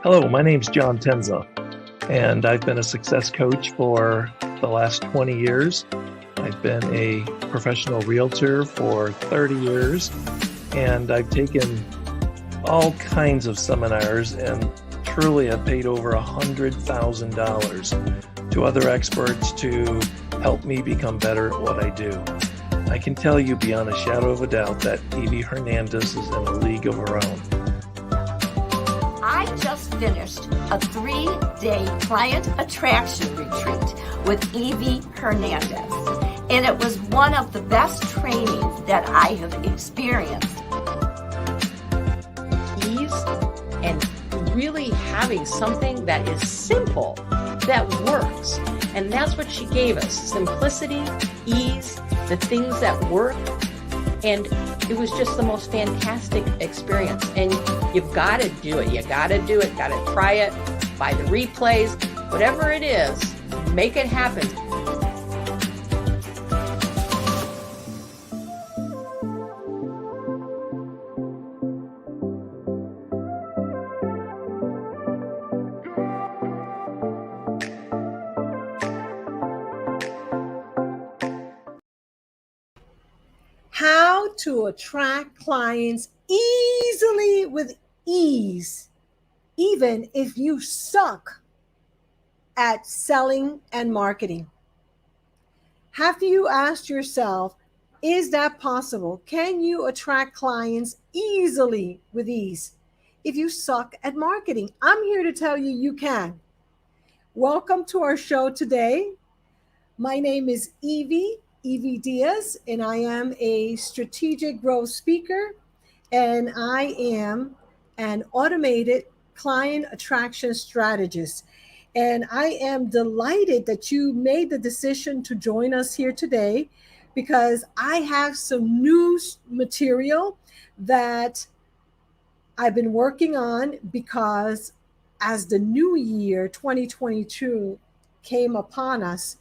Hello, my name's John Tenza, and I've been a success coach for the last 20 years. I've been a professional realtor for 30 years, and I've taken all kinds of seminars and truly have paid over $100,000 to other experts to help me become better at what I do. I can tell you beyond a shadow of a doubt that Evie Hernandez is in a league of her own. I just finished a 3-day client attraction retreat with Evie Hernandez, and it was one of the best trainings that I have experienced. Ease and really having something that is simple, that works. And that's what she gave us. Simplicity, ease, the things that work. And it was just the most fantastic experience. And you've got to do it. You got to do it. Got to try it. Buy the replays. Whatever it is, make it happen. How to attract clients easily with ease, even if you suck at selling and marketing. Have you asked yourself, is that possible? Can you attract clients easily with ease if you suck at marketing? I'm here to tell you you can. Welcome to our show today. My name is Evie Diaz, and I am a strategic growth speaker, and I am an automated client attraction strategist. And I am delighted that you made the decision to join us here today because I have some new material that I've been working on because as the new year 2022 came upon us,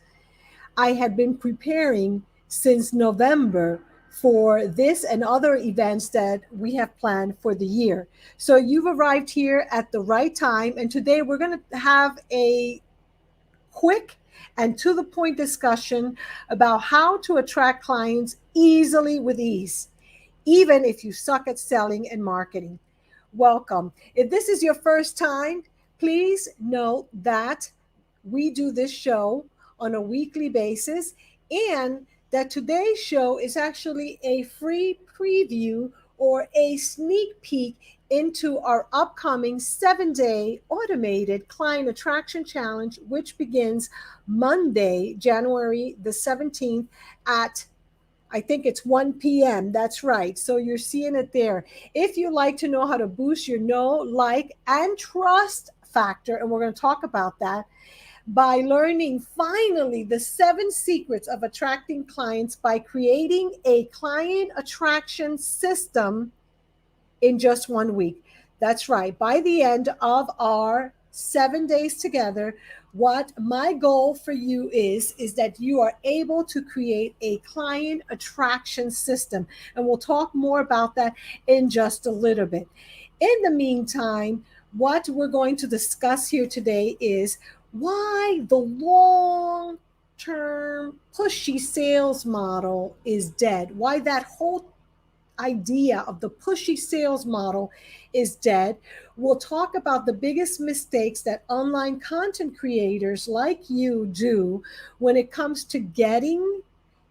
I had been preparing since November for this and other events that we have planned for the year. So you've arrived here at the right time. And today we're going to have a quick and to the point discussion about how to attract clients easily with ease, even if you suck at selling and marketing. Welcome. If this is your first time, please note that we do this show on a weekly basis, and that today's show is actually a free preview or a sneak peek into our upcoming 7-day automated client attraction challenge, which begins Monday, January the 17th at, I think it's 1 p.m. That's right. So you're seeing it there. If you like to know how to boost your know, like, and trust factor, and we're going to talk about that, by learning finally the 7 secrets of attracting clients by creating a client attraction system in just 1 week. That's right. By the end of our 7 days together, what my goal for you is that you are able to create a client attraction system. And we'll talk more about that in just a little bit. In the meantime, what we're going to discuss here today is why the long-term pushy sales model is dead, why that whole idea of the pushy sales model is dead. We'll talk about the biggest mistakes that online content creators like you do when it comes to getting,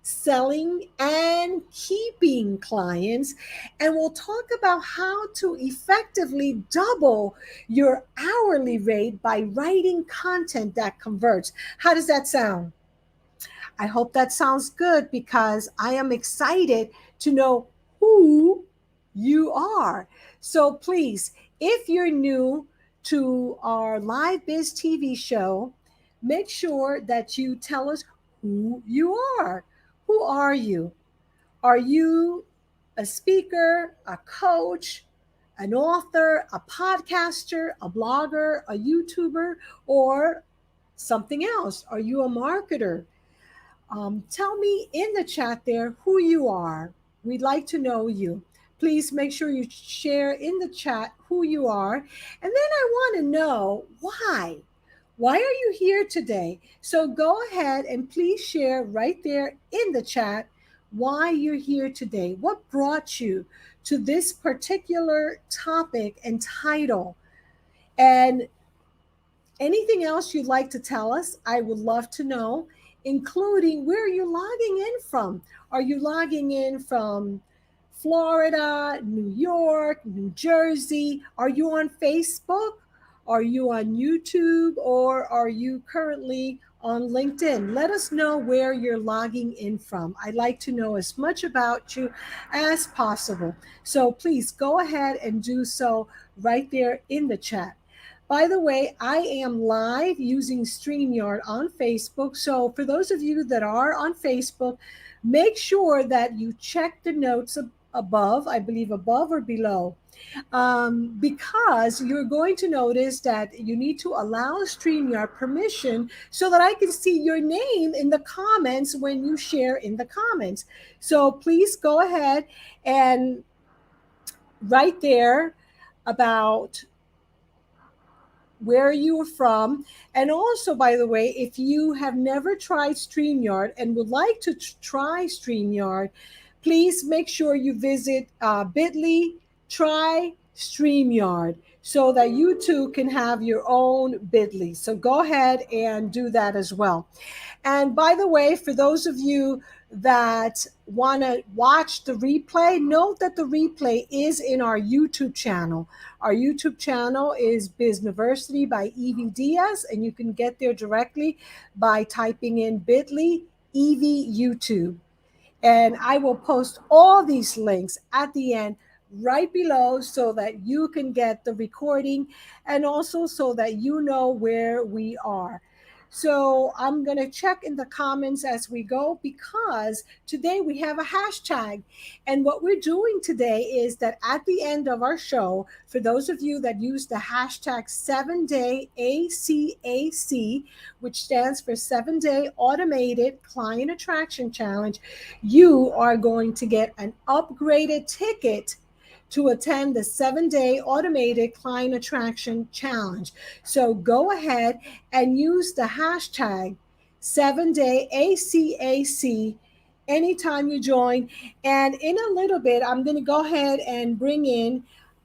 selling, and keeping clients. And we'll talk about how to effectively double your hourly rate by writing content that converts. How does that sound? I hope that sounds good because I am excited to know who you are. So please, if you're new to our LiveBizTV show, make sure that you tell us who you are. Who are you? Are you a speaker, a coach, an author, a podcaster, a blogger, a YouTuber, or something else? Are you a marketer? Tell me in the chat there who you are. We'd like to know you. Please make sure you share in the chat who you are. And then I want to know why. Why are you here today? So go ahead and please share right there in the chat why you're here today. What brought you to this particular topic and title? And anything else you'd like to tell us, I would love to know, including where you're logging in from. Are you logging in from Florida, New York, New Jersey? Are you on Facebook? Are you on YouTube? Or are you currently on LinkedIn? Let us know where you're logging in from. I'd like to know as much about you as possible. So please go ahead and do so right there in the chat. By the way, I am live using StreamYard on Facebook. So for those of you that are on Facebook, make sure that you check the notes above, I believe above or below, because you're going to notice that you need to allow StreamYard permission so that I can see your name in the comments when you share in the comments. So please go ahead and write there about where you are from. And also, by the way, if you have never tried StreamYard and would like to try StreamYard, please make sure you visit bit.ly, try StreamYard, so that you too can have your own bit.ly. So go ahead and do that as well. And by the way, for those of you that want to watch the replay, note that the replay is in our YouTube channel. Our YouTube channel is Bizniversity by Evie Diaz, and you can get there directly by typing in bit.ly Evie YouTube. And I will post all these links at the end right below so that you can get the recording and also so that you know where we are. So I'm going to check in the comments as we go, because today we have a hashtag. And what we're doing today is that at the end of our show, for those of you that use the hashtag 7-Day ACAC, which stands for 7-Day Automated Client Attraction Challenge, you are going to get an upgraded ticket to attend the 7-Day Automated Client Attraction Challenge. So go ahead and use the hashtag 7-Day ACAC anytime you join. And in a little bit, I'm going to go ahead and bring in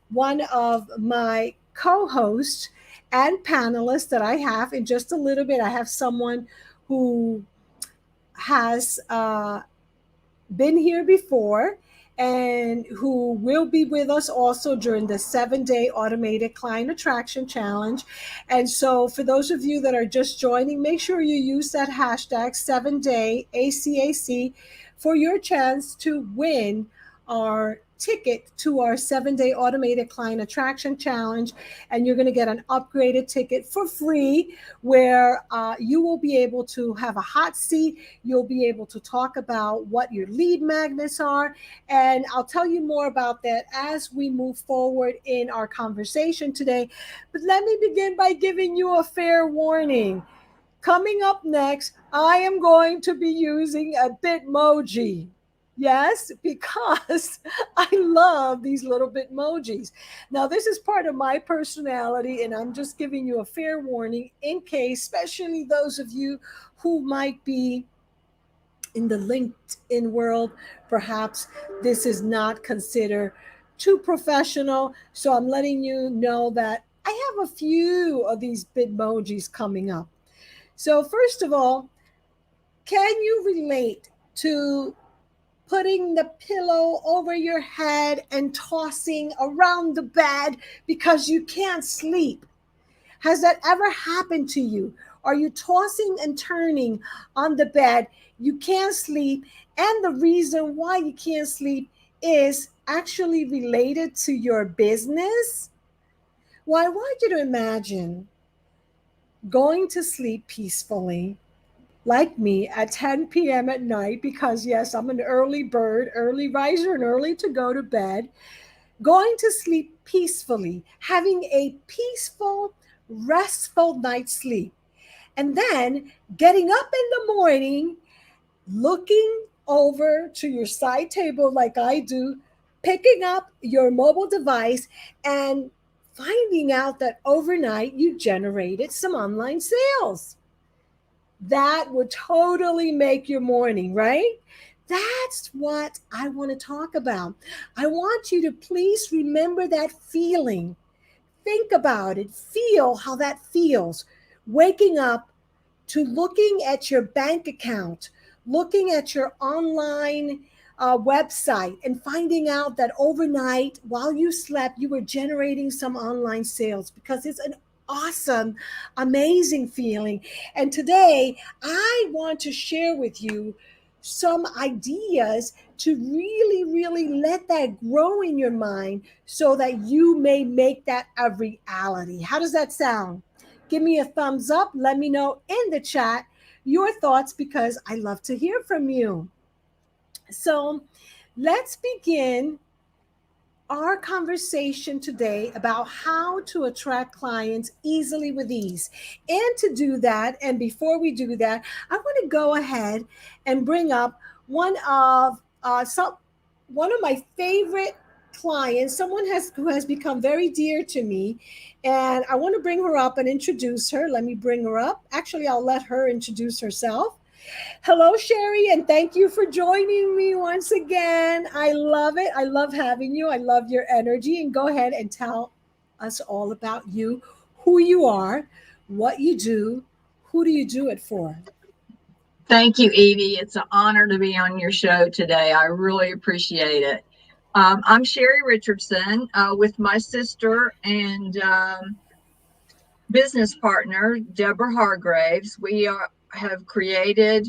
one of my co-hosts and panelists that I have in just a little bit. I have someone who has been here before and who will be with us also during the 7-Day Automated Client Attraction Challenge. And so for those of you that are just joining, make sure you use that hashtag 7-Day ACAC for your chance to win our ticket to our 7-Day Automated Client Attraction Challenge. And you're going to get an upgraded ticket for free, where you will be able to have a hot seat. You'll be able to talk about what your lead magnets are. And I'll tell you more about that as we move forward in our conversation today. But let me begin by giving you a fair warning. Coming up next, I am going to be using a Bitmoji. Yes, because I love these little Bitmojis. Now, this is part of my personality, and I'm just giving you a fair warning in case, especially those of you who might be in the LinkedIn world, perhaps this is not considered too professional. So I'm letting you know that I have a few of these Bitmojis coming up. So first of all, can you relate to putting the pillow over your head and tossing around the bed because you can't sleep? Has that ever happened to you? Are you tossing and turning on the bed? You can't sleep, and the reason why you can't sleep is actually related to your business? Well, I want you to imagine going to sleep peacefully, like me, at 10 p.m. at night, because yes, I'm an early bird, early riser, and early to go to bed, going to sleep peacefully, having a peaceful, restful night's sleep, and then getting up in the morning, looking over to your side table like I do, picking up your mobile device and finding out that overnight you generated some online sales. That would totally make your morning, right? That's what I want to talk about. I want you to please remember that feeling. Think about it. Feel how that feels. Waking up to looking at your bank account, looking at your online website, and finding out that overnight, while you slept, you were generating some online sales, because it's an awesome, amazing feeling. And today, I want to share with you some ideas to really, really let that grow in your mind so that you may make that a reality. How does that sound? Give me a thumbs up. Let me know in the chat your thoughts, because I love to hear from you. So let's begin our conversation today about how to attract clients easily with ease. And to do that, and before we do that, I want to go ahead and bring up one of my favorite clients, someone who has become very dear to me, and I want to bring her up and introduce her. Let me bring her up. Actually, I'll let her introduce herself. Hello, Sherry, and thank you for joining me once again. I love it. I love having you. I love your energy. And go ahead and tell us all about you, who you are, what you do, who do you do it for? Thank you, Evie. It's an honor to be on your show today. I really appreciate it. I'm Sherry Richardson with my sister and business partner, Deborah Hargraves. We have created,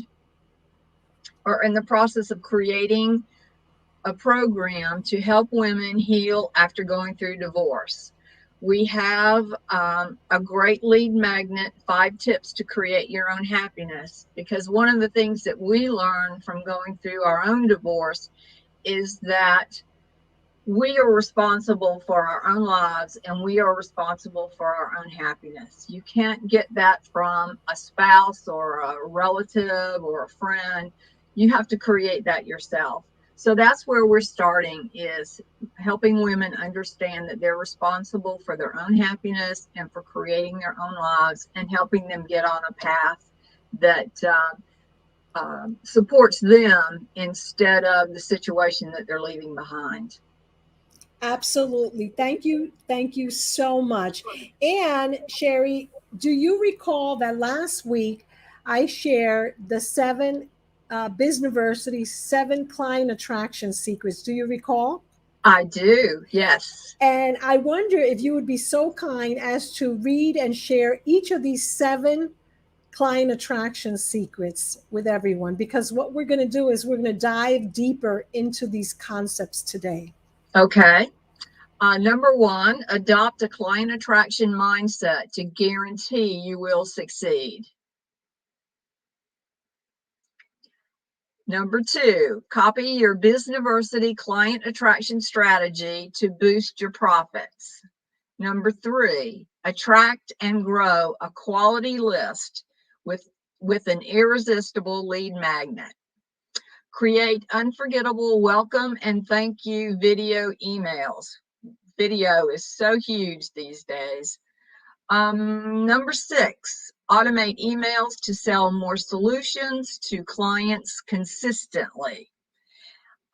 or in the process of creating, a program to help women heal after going through divorce. We have a great lead magnet, 5 tips to create your own happiness, because one of the things that we learned from going through our own divorce is that we are responsible for our own lives, and we are responsible for our own happiness. You can't get that from a spouse or a relative or a friend. You have to create that yourself. So that's where we're starting, is helping women understand that they're responsible for their own happiness and for creating their own lives, and helping them get on a path that supports them instead of the situation that they're leaving behind. Absolutely. Thank you. Thank you so much. And Sherry, do you recall that last week I shared the Bizniversity 7 client attraction secrets? Do you recall? I do, yes. And I wonder if you would be so kind as to read and share each of these 7 client attraction secrets with everyone, because what we're going to do is we're going to dive deeper into these concepts today. Okay. Number 1, adopt a client attraction mindset to guarantee you will succeed. Number 2, copy your Bizniversity client attraction strategy to boost your profits. Number 3, attract and grow a quality list with an irresistible lead magnet. Create unforgettable welcome and thank you video emails. Video is so huge these days. Number 6, automate emails to sell more solutions to clients consistently.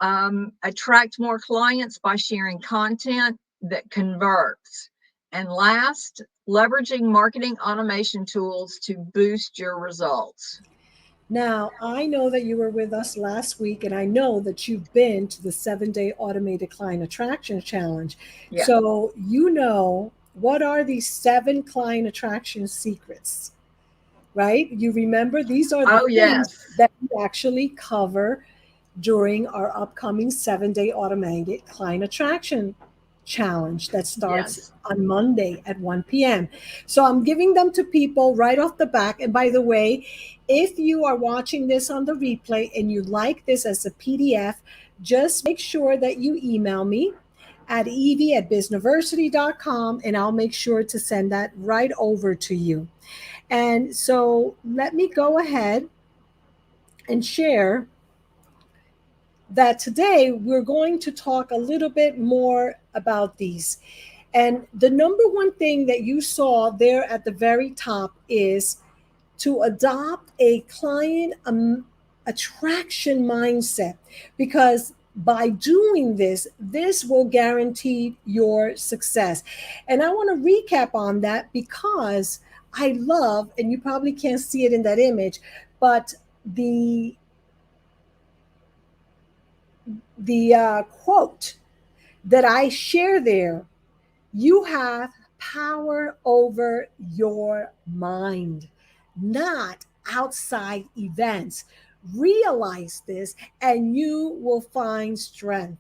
Attract more clients by sharing content that converts. And last, leveraging marketing automation tools to boost your results. Now, I know that you were with us last week, and I know that you've been to the 7-day automated client attraction challenge. Yeah. So you know, what are these 7 client attraction secrets, right? You remember these are the things that we actually cover during our upcoming 7-day automated client attraction challenge that starts on Monday at 1 p.m. So I'm giving them to people right off the back. And by the way, if you are watching this on the replay and you like this as a PDF, just make sure that you email me at evie@bizniversity.com, and I'll make sure to send that right over to you. And so let me go ahead and share that today we're going to talk a little bit more about these. And the number one thing that you saw there at the very top is to adopt a client attraction mindset, because by doing this, this will guarantee your success. And I want to recap on that because I love, and you probably can't see it in that image, but the quote that I share there: you have power over your mind, not outside events. Realize this and you will find strength.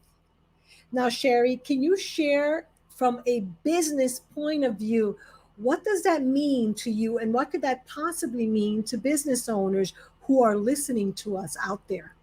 Now, Sherry, can you share from a business point of view, what does that mean to you and what could that possibly mean to business owners who are listening to us out there?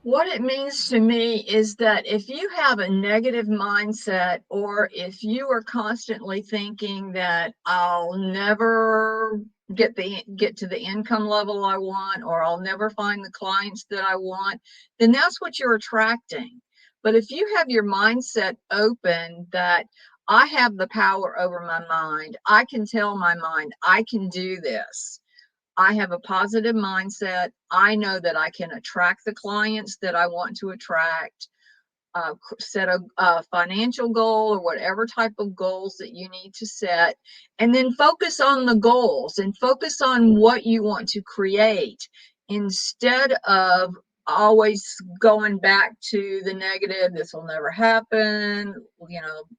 What it means to me is that if you have a negative mindset, or if you are constantly thinking that I'll never get to the income level I want, or I'll never find the clients that I want, then that's what you're attracting. But if you have your mindset open that I have the power over my mind, I can tell my mind I can do this, I have a positive mindset, I know that I can attract the clients that I want to attract, set a financial goal or whatever type of goals that you need to set, and then focus on the goals and focus on what you want to create instead of always going back to the negative. This will never happen, blah,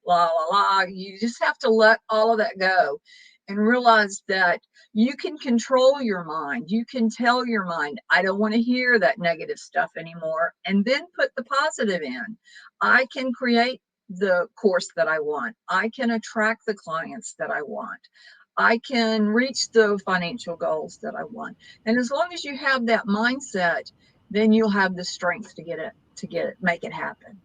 blah, blah. You just have to let all of that go and realize that you can control your mind. You can tell your mind, I don't want to hear that negative stuff anymore, and then put the positive in. I can create the course that I want. I can attract the clients that I want. I can reach the financial goals that I want. And as long as you have that mindset, then you'll have the strength to make it happen.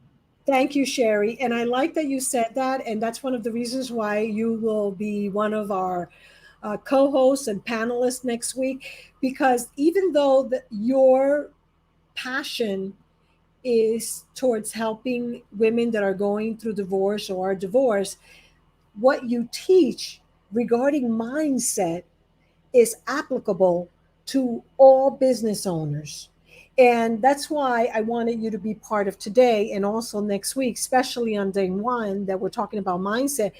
Thank you, Sherry. And I like that you said that. And that's one of the reasons why you will be one of our co hosts and panelists next week. Because even though your passion is towards helping women that are going through divorce or are divorced, what you teach regarding mindset is applicable to all business owners. And that's why I wanted you to be part of today and also next week, especially on day one that we're talking about mindset,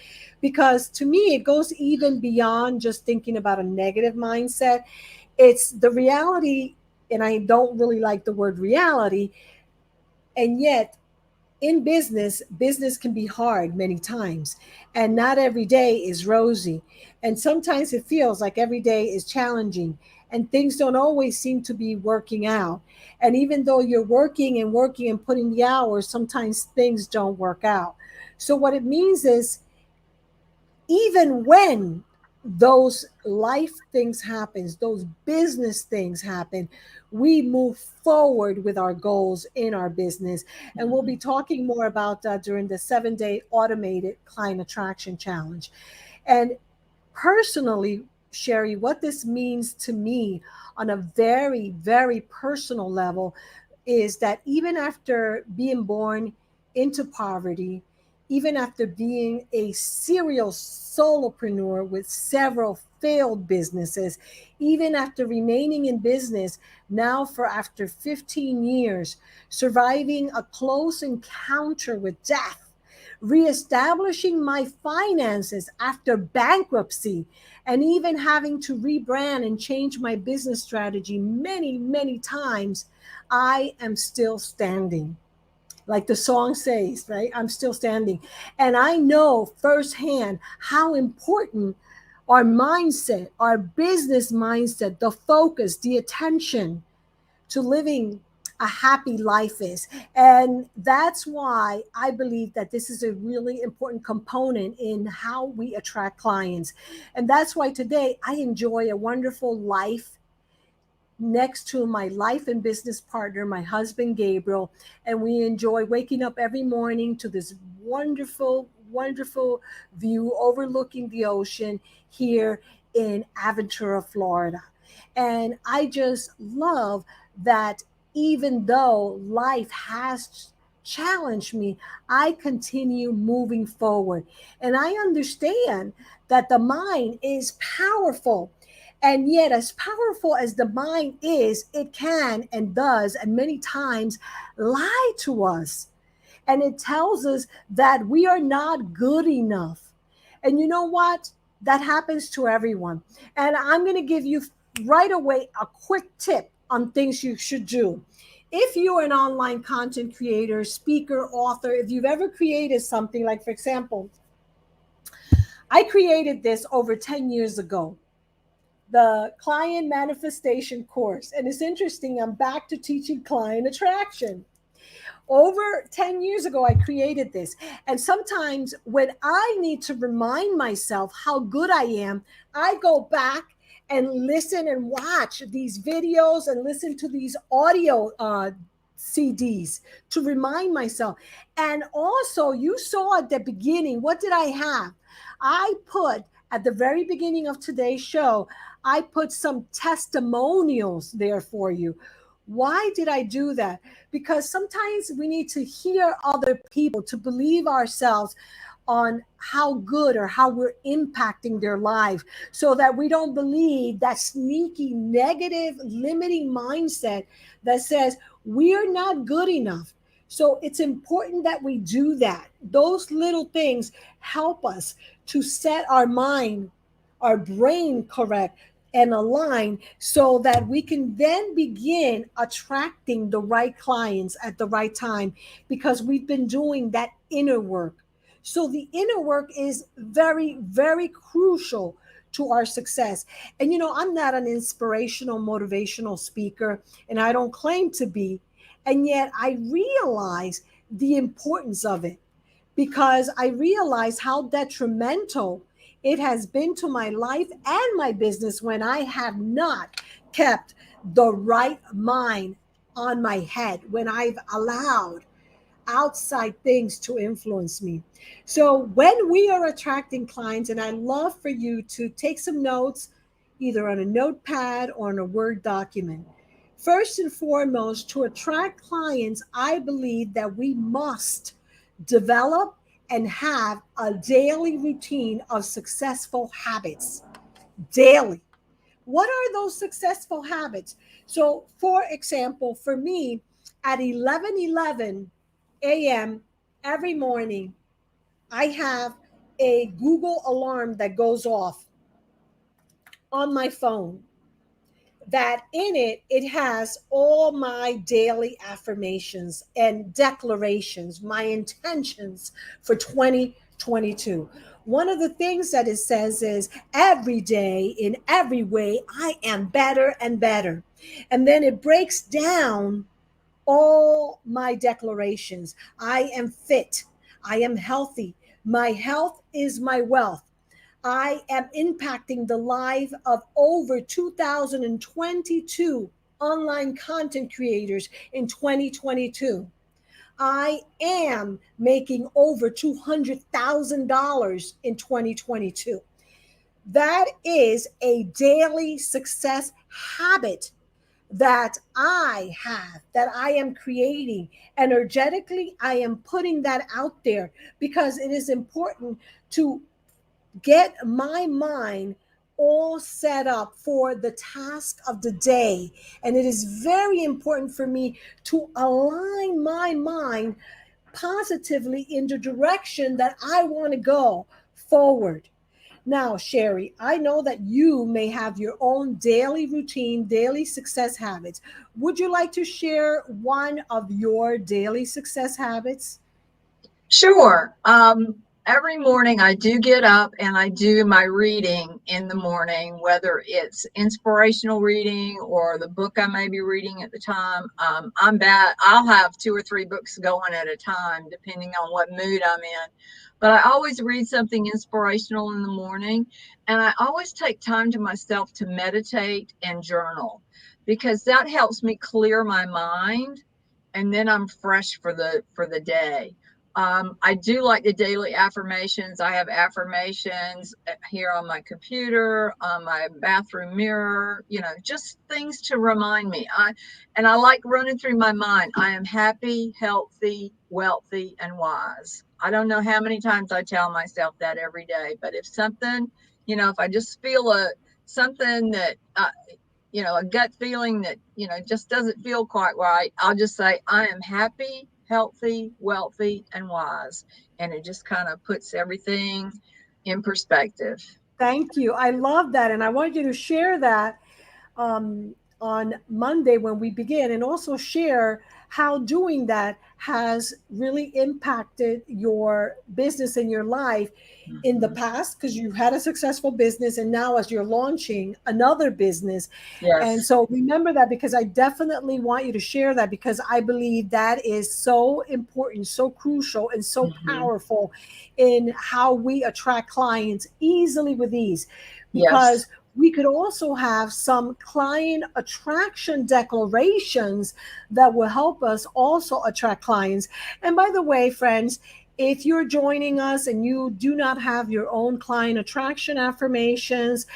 because to me, it goes even beyond just thinking about a negative mindset. It's the reality. And I don't really like the word reality. And yet, in business can be hard many times, and not every day is rosy. And sometimes it feels like every day is challenging, and things don't always seem to be working out. And even though you're working and putting the hours, sometimes things don't work out. So, what it means is, even when those life things happens, those business things happen, we move forward with our goals in our business. And we'll be talking more about that during the 7-day automated client attraction challenge. And personally, Sherry, what this means to me on a very, very personal level is that even after being born into poverty, even after being a serial solopreneur with several failed businesses, even after remaining in business now for after 15 years, surviving a close encounter with death, reestablishing my finances after bankruptcy, and even having to rebrand and change my business strategy many, many times, I am still standing. Like the song says, right? I'm still standing. And I know firsthand how important our mindset, our business mindset, the focus, the attention to living a happy life is. And that's why I believe that this is a really important component in how we attract clients. And that's why today I enjoy a wonderful life next to my life and business partner, my husband, Gabriel. And we enjoy waking up every morning to this wonderful, wonderful view overlooking the ocean here in Aventura, Florida. And I just love that even though life has challenged me, I continue moving forward. And I understand that the mind is powerful. And yet, as powerful as the mind is, it can and does, and many times lie to us. And it tells us that we are not good enough. And you know what? That happens to everyone. And I'm going to give you right away a quick tip on things you should do. If you're an online content creator, speaker, author, if you've ever created something, like, for example, I created this over 10 years ago, the client manifestation course. And it's interesting, I'm back to teaching client attraction. Over 10 years ago, I created this. And sometimes when I need to remind myself how good I am, I go back and listen and watch these videos and listen to these audio CDs to remind myself. And also, you saw at the beginning, what did I have? I put at the very beginning of today's show, I put some testimonials there for you. Why did I do that? Because sometimes we need to hear other people to believe ourselves on how good or how we're impacting their life, so that we don't believe that sneaky, negative, limiting mindset that says we're not good enough. So it's important that we do that. Those little things help us to set our mind, our brain correct and align, so that we can then begin attracting the right clients at the right time, because we've been doing that inner work. So the inner work is very, very crucial to our success. And I'm not an inspirational, motivational speaker, and I don't claim to be. And yet I realize the importance of it, because I realize how detrimental it has been to my life and my business when I have not kept the right mind on my head, when I've allowed outside things to influence me. So when we are attracting clients, and I love for you to take some notes, either on a notepad or on a Word document. First and foremost, to attract clients, I believe that we must develop and have a daily routine of successful habits. Daily. What are those successful habits? So, for example, for me, at 11:11 a.m. every morning, I have a Google alarm that goes off on my phone, that in it has all my daily affirmations and declarations, my intentions for 2022. One of the things that it says is, every day, in every way, I am better and better. And then it breaks down all my declarations. I am fit. I am healthy. My health is my wealth. I am impacting the life of over 2022 online content creators in 2022. I am making over $200,000 in 2022. That is a daily success habit that I have, that I am creating. Energetically, I am putting that out there, because it is important to get my mind all set up for the task of the day. And it is very important for me to align my mind positively in the direction that I want to go forward. Now, Sherry, I know that you may have your own daily routine, daily success habits. Would you like to share one of your daily success habits? Sure. Every morning I do get up and I do my reading in the morning, whether it's inspirational reading or the book I may be reading at the time. I'll have 2 or 3 books going at a time, depending on what mood I'm in. But I always read something inspirational in the morning, and I always take time to myself to meditate and journal, because that helps me clear my mind, and then I'm fresh for the day. I do like the daily affirmations. I have affirmations here on my computer, on my bathroom mirror, you know, just things to remind me. And I like running through my mind. I am happy, healthy, wealthy, and wise. I don't know how many times I tell myself that every day, but if something, you know, if I just feel something that, you know, a gut feeling that, you know, just doesn't feel quite right, I'll just say, I am happy, healthy, wealthy, and wise. And it just kind of puts everything in perspective. Thank you. I love that. And I want you to share that on Monday when we begin, and also share how doing that has really impacted your business and your life in the past, because you had a successful business, and now as you're launching another business. And Yes. so remember that, because I definitely want you to share that, because I believe that is so important, so crucial, and so powerful in how we attract clients easily with ease. Yes. Because we could also have some client attraction declarations that will help us also attract clients. And by the way, friends, if you're joining us and you do not have your own client attraction affirmations,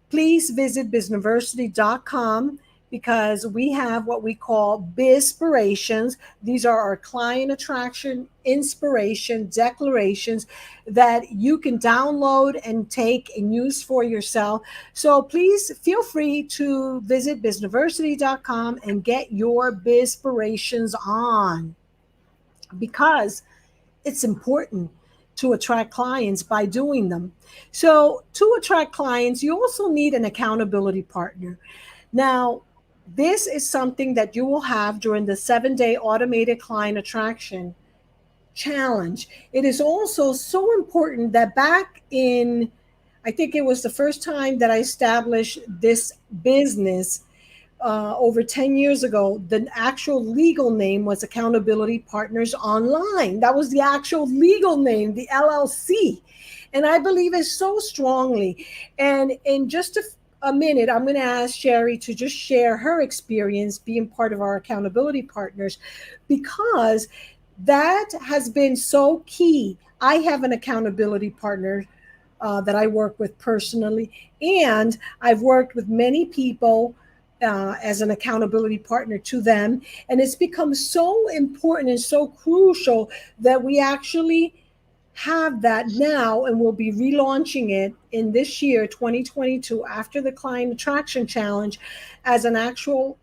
please visit Bizniversity.com, because we have what we call Bizpirations. These are our client attraction inspiration declarations that you can download and take and use for yourself. So please feel free to visit Bizniversity.com and get your Bizpirations on, because it's important to attract clients by doing them. So to attract clients, you also need an accountability partner. Now, this is something that you will have during the 7-day automated client attraction challenge. It is also so important that back in, I think it was the first time that I established this business, over 10 years ago, the actual legal name was Accountability Partners Online. That was the actual legal name, the LLC. And I believe it so strongly. And in just a minute, I'm going to ask Sherry to just share her experience being part of our accountability partners, because that has been so key. I have an accountability partner that I work with personally, and I've worked with many people as an accountability partner to them. And it's become so important and so crucial that we actually have that now, and we'll be relaunching it in this year, 2022, after the Client Attraction Challenge, as an actual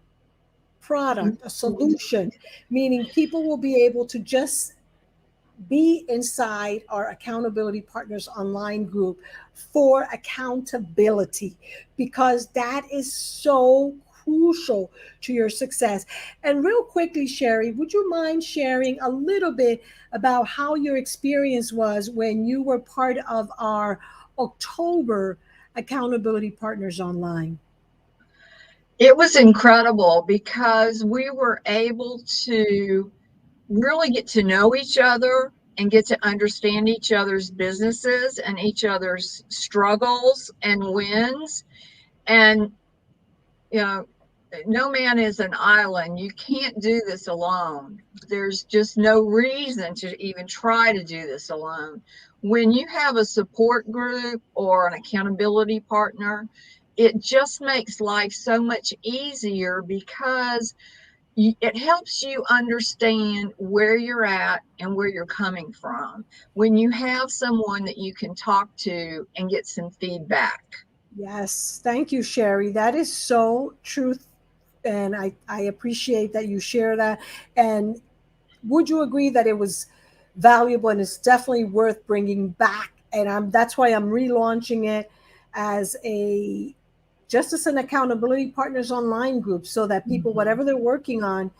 product, a solution, meaning people will be able to just be inside our accountability partners online group for accountability, because that is so crucial to your success. And real quickly, Sherry, would you mind sharing a little bit about how your experience was when you were part of our October accountability partners online? It was incredible because we were able to really get to know each other and get to understand each other's businesses and each other's struggles and wins. And, you know, no man is an island. You can't do this alone. There's just no reason to even try to do this alone. When you have a support group or an accountability partner, it just makes life so much easier, because it helps you understand where you're at and where you're coming from when you have someone that you can talk to and get some feedback. Yes, thank you, Sherry. That is so true. And I appreciate that you share that. And would you agree that it was valuable and it's definitely worth bringing back? And that's why I'm relaunching it as a Justice and Accountability Partners online group, so that people, whatever they're working on,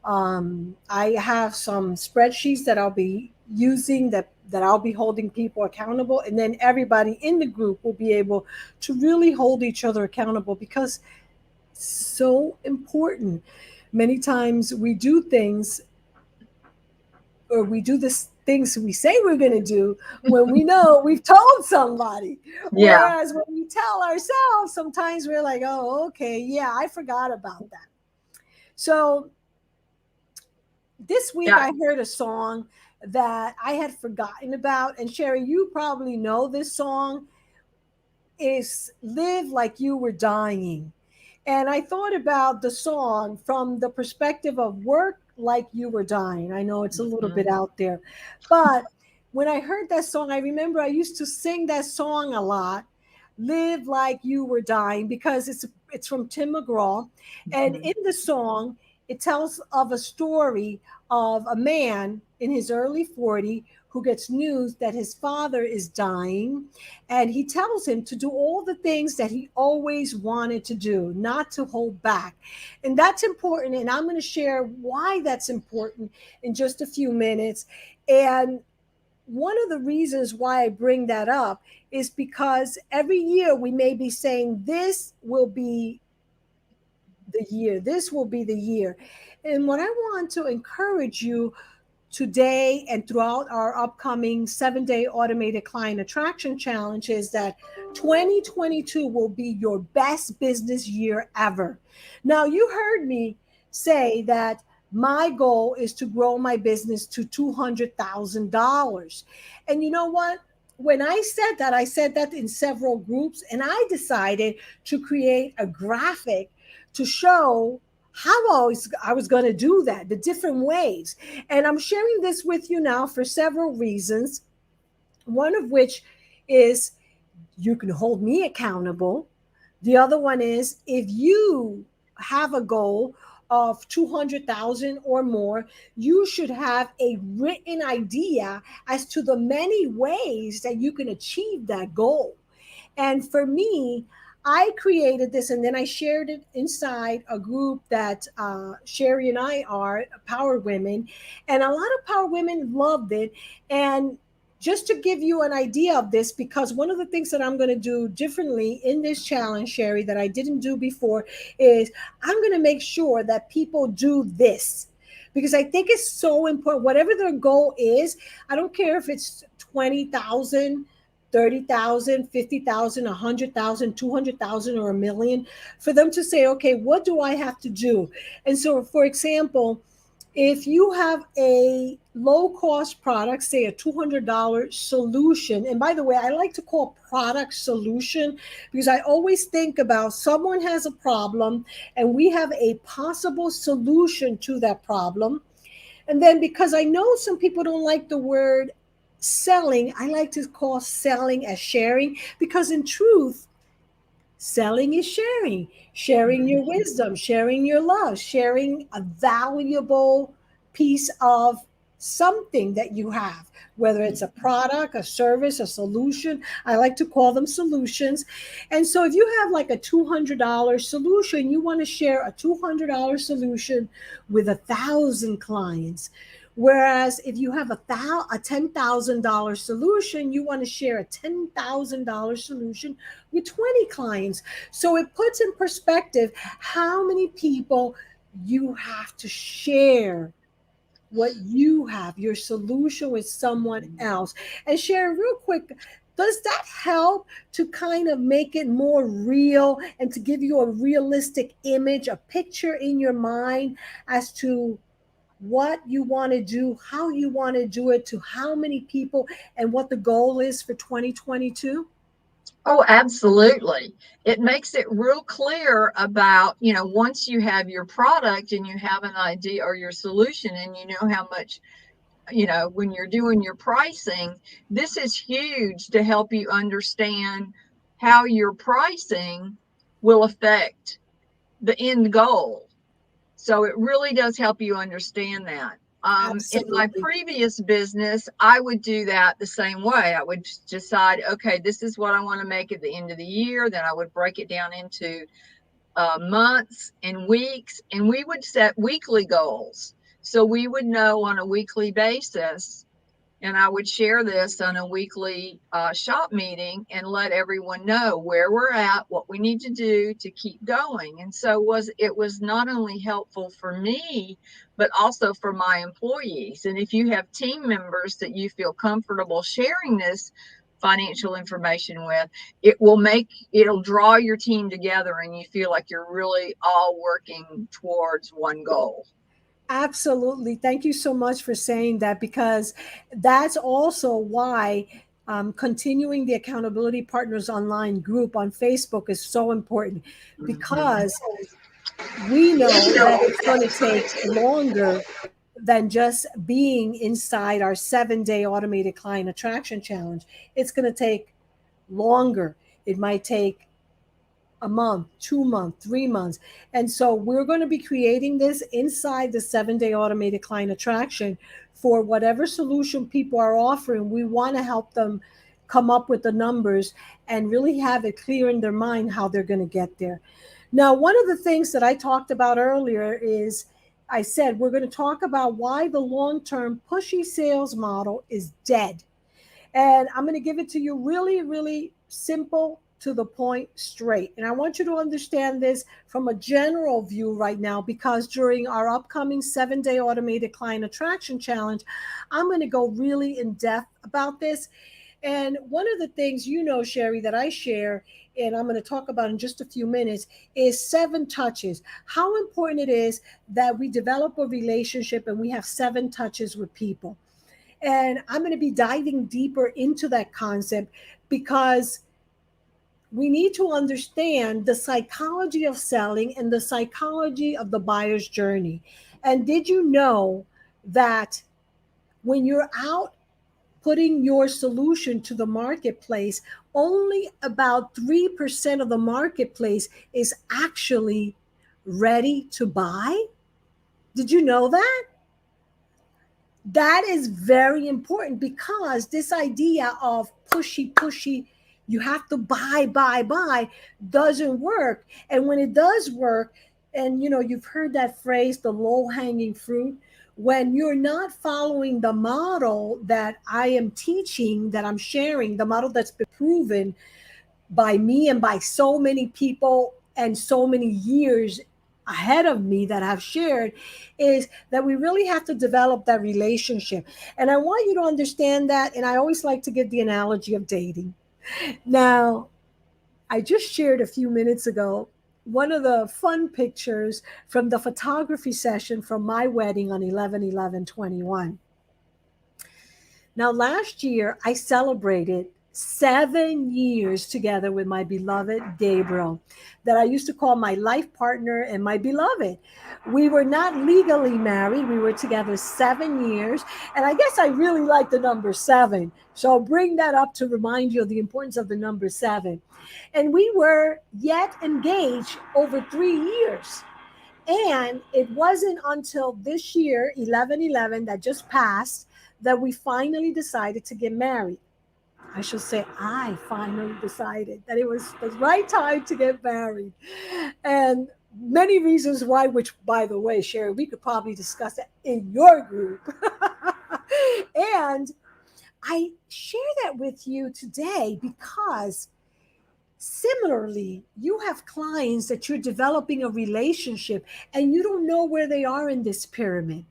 I have some spreadsheets that I'll be using, that I'll be holding people accountable, and then everybody in the group will be able to really hold each other accountable, because it's so important. Many times we do things, or we do this things we say we're going to do when we know we've told somebody. Yeah. Whereas when we tell ourselves, sometimes we're like, oh, okay, yeah, I forgot about that. So this week Yeah. I heard a song that I had forgotten about. And Sherry, you probably know this song. Is Live Like You Were Dying. And I thought about the song from the perspective of work like you were dying. I know it's a little bit out there, but when I heard that song, I remember I used to sing that song a lot. Live like you were dying, because it's from Tim McGraw, and in the song it tells of a story of a man in his early 40 who gets news that his father is dying, and he tells him to do all the things that he always wanted to do, not to hold back. And that's important. And I'm going to share why that's important in just a few minutes. And one of the reasons why I bring that up is because every year we may be saying, this will be the year, this will be the year. And what I want to encourage you today and throughout our upcoming 7-day automated client attraction challenge is that 2022 will be your best business year ever. Now, you heard me say that my goal is to grow my business to $200,000. And you know what? When I said that in several groups, and I decided to create a graphic to show how I was going to do that, the different ways. And I'm sharing this with you now for several reasons. One of which is you can hold me accountable. The other one is if you have a goal of 200,000 or more, you should have a written idea as to the many ways that you can achieve that goal. And for me, I created this and then I shared it inside a group that Sherry and I are, Power Women. And a lot of Power Women loved it. And just to give you an idea of this, because one of the things that I'm going to do differently in this challenge, Sherry, that I didn't do before, is I'm going to make sure that people do this. Because I think it's so important. Whatever their goal is, I don't care if it's 20,000, 30,000, 50,000, 100,000, 200,000, or a million, for them to say, okay, what do I have to do? And so, for example, if you have a low cost product, say a $200 solution, and by the way, I like to call product solution because I always think about someone has a problem and we have a possible solution to that problem. And then because I know some people don't like the word selling, I like to call selling as sharing, because in truth, selling is sharing your wisdom, sharing your love, sharing a valuable piece of something that you have, whether it's a product, a service, a solution. I like to call them solutions. And so if you have like a $200 solution, you want to share a $200 solution with 1,000 clients. Whereas if you have a $10,000 solution, you want to share a $10,000 solution with 20 clients. So it puts in perspective how many people you have to share what you have, your solution, with someone else. And share real quick, does that help to kind of make it more real and to give you a realistic image, a picture in your mind as to what you want to do, how you want to do it, to how many people, and what the goal is for 2022? Oh, absolutely. It makes it real clear about, once you have your product and you have an idea or your solution and you know how much, when you're doing your pricing, this is huge to help you understand how your pricing will affect the end goal. So it really does help you understand that. In my previous business, I would do that the same way. I would decide, okay, this is what I want to make at the end of the year. Then I would break it down into months and weeks, and we would set weekly goals. So we would know on a weekly basis, and I would share this on a weekly shop meeting and let everyone know where we're at, what we need to do to keep going. And so it was not only helpful for me, but also for my employees. And if you have team members that you feel comfortable sharing this financial information with, it'll draw your team together and you feel like you're really all working towards one goal. Absolutely. Thank you so much for saying that, because that's also why continuing the Accountability Partners Online group on Facebook is so important, because we know that it's going to take longer than just being inside our 7-day automated client attraction challenge. It's going to take longer. It might take a month, 2 months, 3 months. And so we're going to be creating this inside the 7-day automated client attraction for whatever solution people are offering. We want to help them come up with the numbers and really have it clear in their mind how they're going to get there. Now, one of the things that I talked about earlier is I said we're going to talk about why the long-term pushy sales model is dead. And I'm going to give it to you really, really simple, to the point, straight. And I want you to understand this from a general view right now, because during our upcoming 7-day automated client attraction challenge, I'm going to go really in depth about this. And one of the things, Sherry, that I share, and I'm going to talk about in just a few minutes, is 7 touches. How important it is that we develop a relationship and we have 7 touches with people. And I'm going to be diving deeper into that concept, because we need to understand the psychology of selling and the psychology of the buyer's journey. And did you know that when you're out putting your solution to the marketplace, only about 3% of the marketplace is actually ready to buy? Did you know that? That is very important, because this idea of pushy, you have to buy, doesn't work. And when it does work, and you've heard that phrase, the low-hanging fruit, when you're not following the model that I am teaching, that I'm sharing, the model that's been proven by me and by so many people and so many years ahead of me that I've shared, is that we really have to develop that relationship. And I want you to understand that. And I always like to give the analogy of dating. Now, I just shared a few minutes ago one of the fun pictures from the photography session from my wedding on 11/11/21. Now, last year, I celebrated 7 years together with my beloved Gabriel, that I used to call my life partner and my beloved. We were not legally married. We were together 7 years. And I guess I really like the number 7. So I'll bring that up to remind you of the importance of the number 7. And we were yet engaged over 3 years. And it wasn't until this year, 11/11, that just passed, that we finally decided to get married. I should say I finally decided that it was the right time to get married. And many reasons why, which, by the way, Sherry, we could probably discuss that in your group. And I share that with you today because similarly, you have clients that you're developing a relationship and you don't know where they are in this pyramid.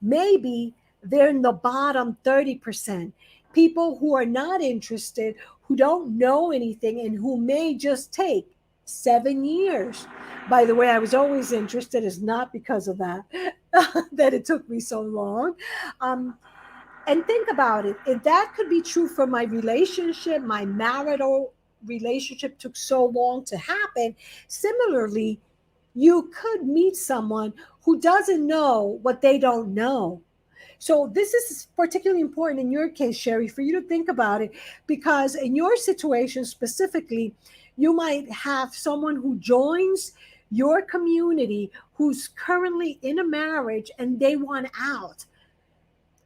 Maybe they're in the bottom 30%. People who are not interested, who don't know anything, and who may just take 7 years. By the way, I was always interested. It's not because of that, that it took me so long. And think about it. If that could be true for my relationship, my marital relationship took so long to happen, similarly, you could meet someone who doesn't know what they don't know. So this is particularly important in your case, Sherry, for you to think about it, because in your situation specifically, you might have someone who joins your community who's currently in a marriage and they want out.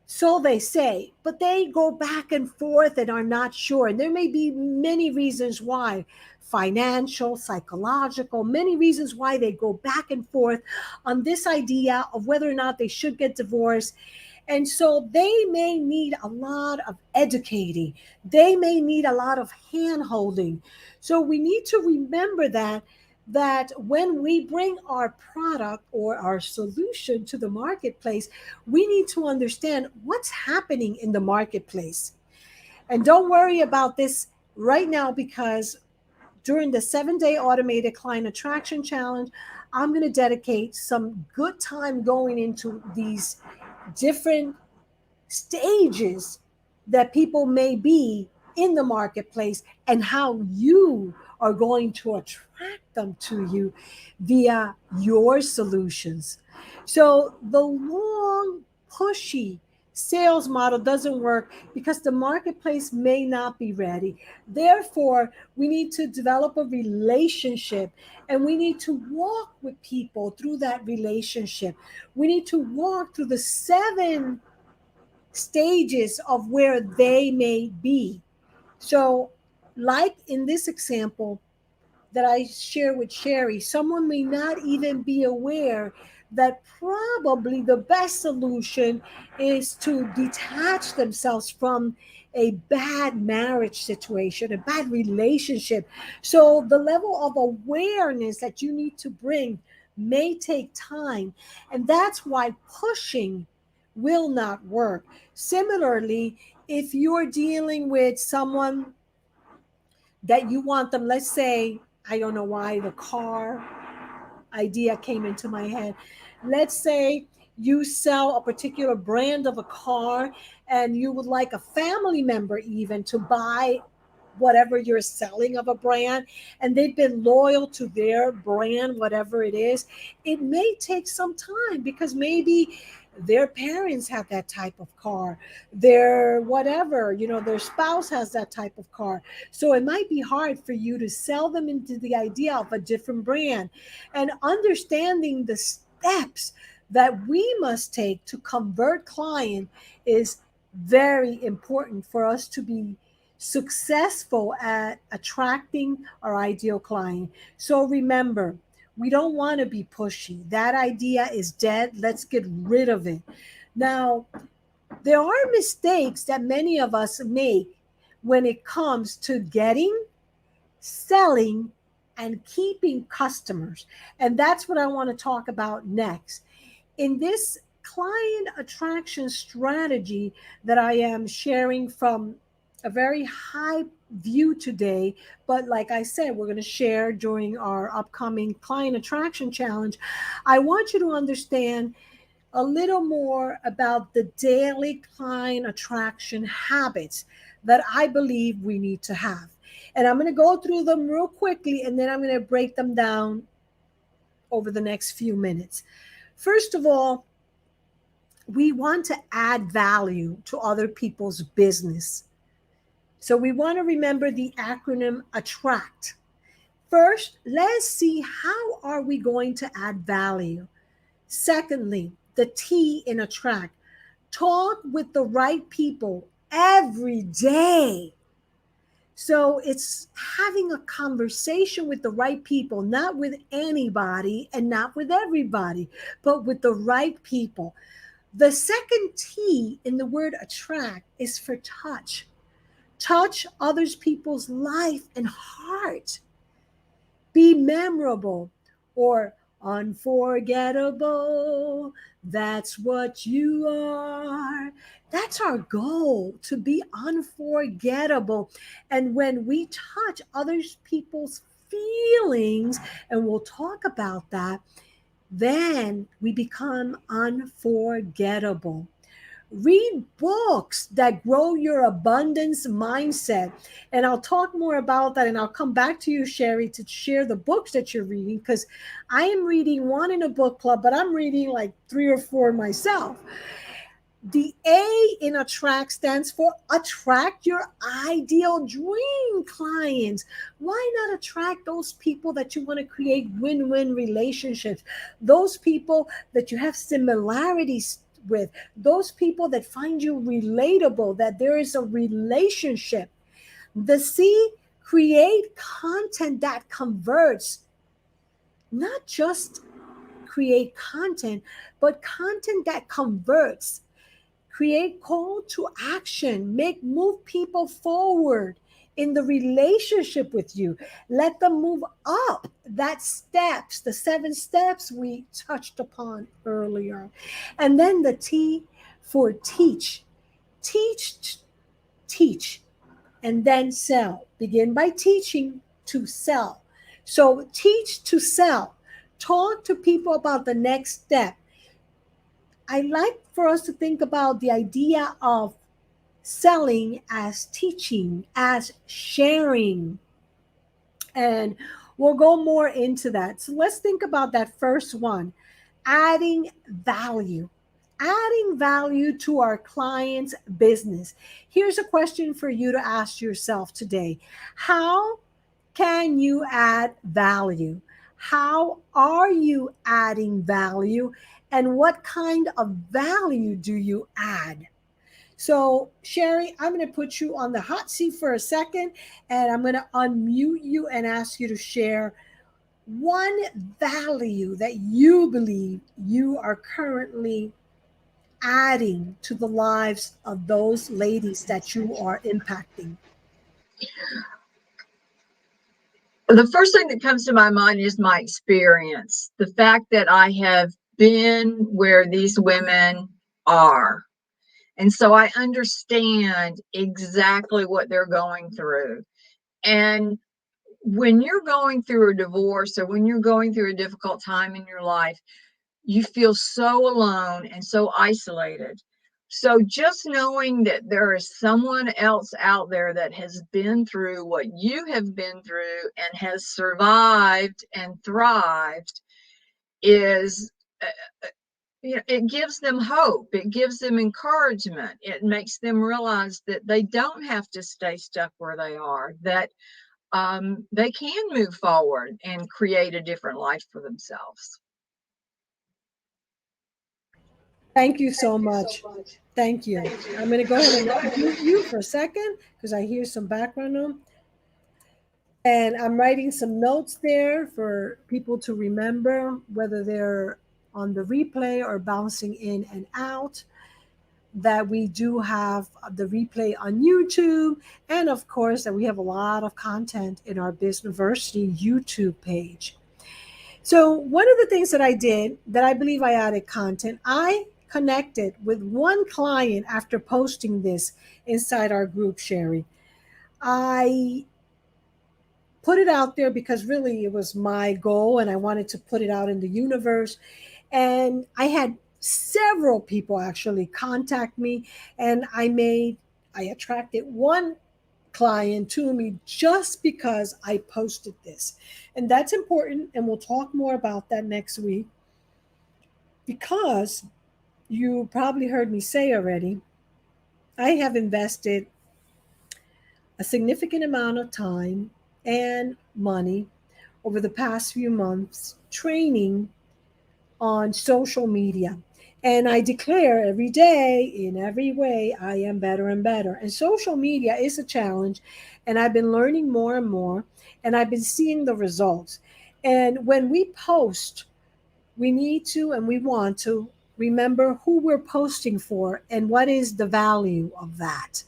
So they say, but they go back and forth and are not sure. And there may be many reasons why, financial, psychological, many reasons why they go back and forth on this idea of whether or not they should get divorced. And so they may need a lot of educating. They may need a lot of hand-holding. So we need to remember that when we bring our product or our solution to the marketplace, we need to understand what's happening in the marketplace. And don't worry about this right now, because during the 7-day automated client attraction challenge, I'm going to dedicate some good time going into these different stages that people may be in the marketplace and how you are going to attract them to you via your solutions. So the long, pushy sales model doesn't work because the marketplace may not be ready. Therefore, we need to develop a relationship and we need to walk with people through that relationship. We need to walk through the 7 stages of where they may be. So, like in this example that I share with Sherry, someone may not even be aware that probably the best solution is to detach themselves from a bad marriage situation, a bad relationship. So, the level of awareness that you need to bring may take time. And that's why pushing will not work. Similarly, if you're dealing with someone that you want them, let's say, I don't know why the car idea came into my head. Let's say you sell a particular brand of a car and you would like a family member even to buy whatever you're selling of a brand, and they've been loyal to their brand, whatever it is. It may take some time because maybe their parents have that type of car, their whatever, their spouse has that type of car. So it might be hard for you to sell them into the idea of a different brand. And understanding the steps that we must take to convert client is very important for us to be successful at attracting our ideal client. So remember, we don't want to be pushy. That idea is dead. Let's get rid of it. Now, there are mistakes that many of us make when it comes to getting, selling, and keeping customers. And that's what I want to talk about next. In this client attraction strategy that I am sharing from a very high view today, but like I said, we're going to share during our upcoming client attraction challenge. I want you to understand a little more about the daily client attraction habits that I believe we need to have. And I'm going to go through them real quickly, and then I'm going to break them down over the next few minutes. First of all, we want to add value to other people's business. So we want to remember the acronym ATTRACT. First, let's see how are we going to add value. Secondly, the T in ATTRACT. Talk with the right people every day. So it's having a conversation with the right people, not with anybody and not with everybody, but with the right people. The second T in the word attract is for touch. Touch others people's life and heart. Be memorable or unforgettable. That's what you are. That's our goal, to be unforgettable. And when we touch others people's feelings, and we'll talk about that, then we become unforgettable. Read books that grow your abundance mindset. And I'll talk more about that, and I'll come back to you, Sherry, to share the books that you're reading, because I am reading one in a book club, but I'm reading like 3 or 4 myself. The A in attract stands for attract your ideal dream clients. Why not attract those people that you want to create win-win relationships? Those people that you have similarities with, those people that find you relatable, that there is a relationship. The C, create content that converts. Not just create content, but content that converts. Create call to action, move people forward in the relationship with you. Let them move up that steps, the 7 steps we touched upon earlier. And then the T for teach. Teach, and then sell. Begin by teaching to sell. So teach to sell. talk to people about the next step. I like for us to think about the idea of selling as teaching, as sharing. And we'll go more into that. So let's think about that first one, adding value. Adding value to our client's business. Here's a question for you to ask yourself today. How can you add value? How are you adding value? And what kind of value do you add? So, Sherry, I'm going to put you on the hot seat for a second, and I'm going to unmute you and ask you to share one value that you believe you are currently adding to the lives of those ladies that you are impacting. The first thing that comes to my mind is my experience. The fact that I have been where these women are. And so I understand exactly what they're going through. And when you're going through a divorce or when you're going through a difficult time in your life, you feel so alone and so isolated. So just knowing that there is someone else out there that has been through what you have been through and has survived and thrived is, it gives them hope. It gives them encouragement. It makes them realize that they don't have to stay stuck where they are, that they can move forward and create a different life for themselves. Thank you so much. Thank you. I'm going to go ahead and unmute you for a second because I hear some background noise. And I'm writing some notes there for people to remember, whether they're on the replay or bouncing in and out, that we do have the replay on YouTube. And of course, that we have a lot of content in our Bizniversity YouTube page. So one of the things that I did that I believe I added content, I connected with one client after posting this inside our group, Sherry. I put it out there because really it was my goal and I wanted to put it out in the universe. And I had several people actually contact me, and I attracted one client to me just because I posted this. And that's important, and we'll talk more about that next week, because you probably heard me say already, I have invested a significant amount of time and money over the past few months training on social media. And I declare every day, in every way, I am better and better. And social media is a challenge. And I've been learning more and more. And I've been seeing the results. And when we post, we need to and we want to remember who we're posting for and what is the value of that.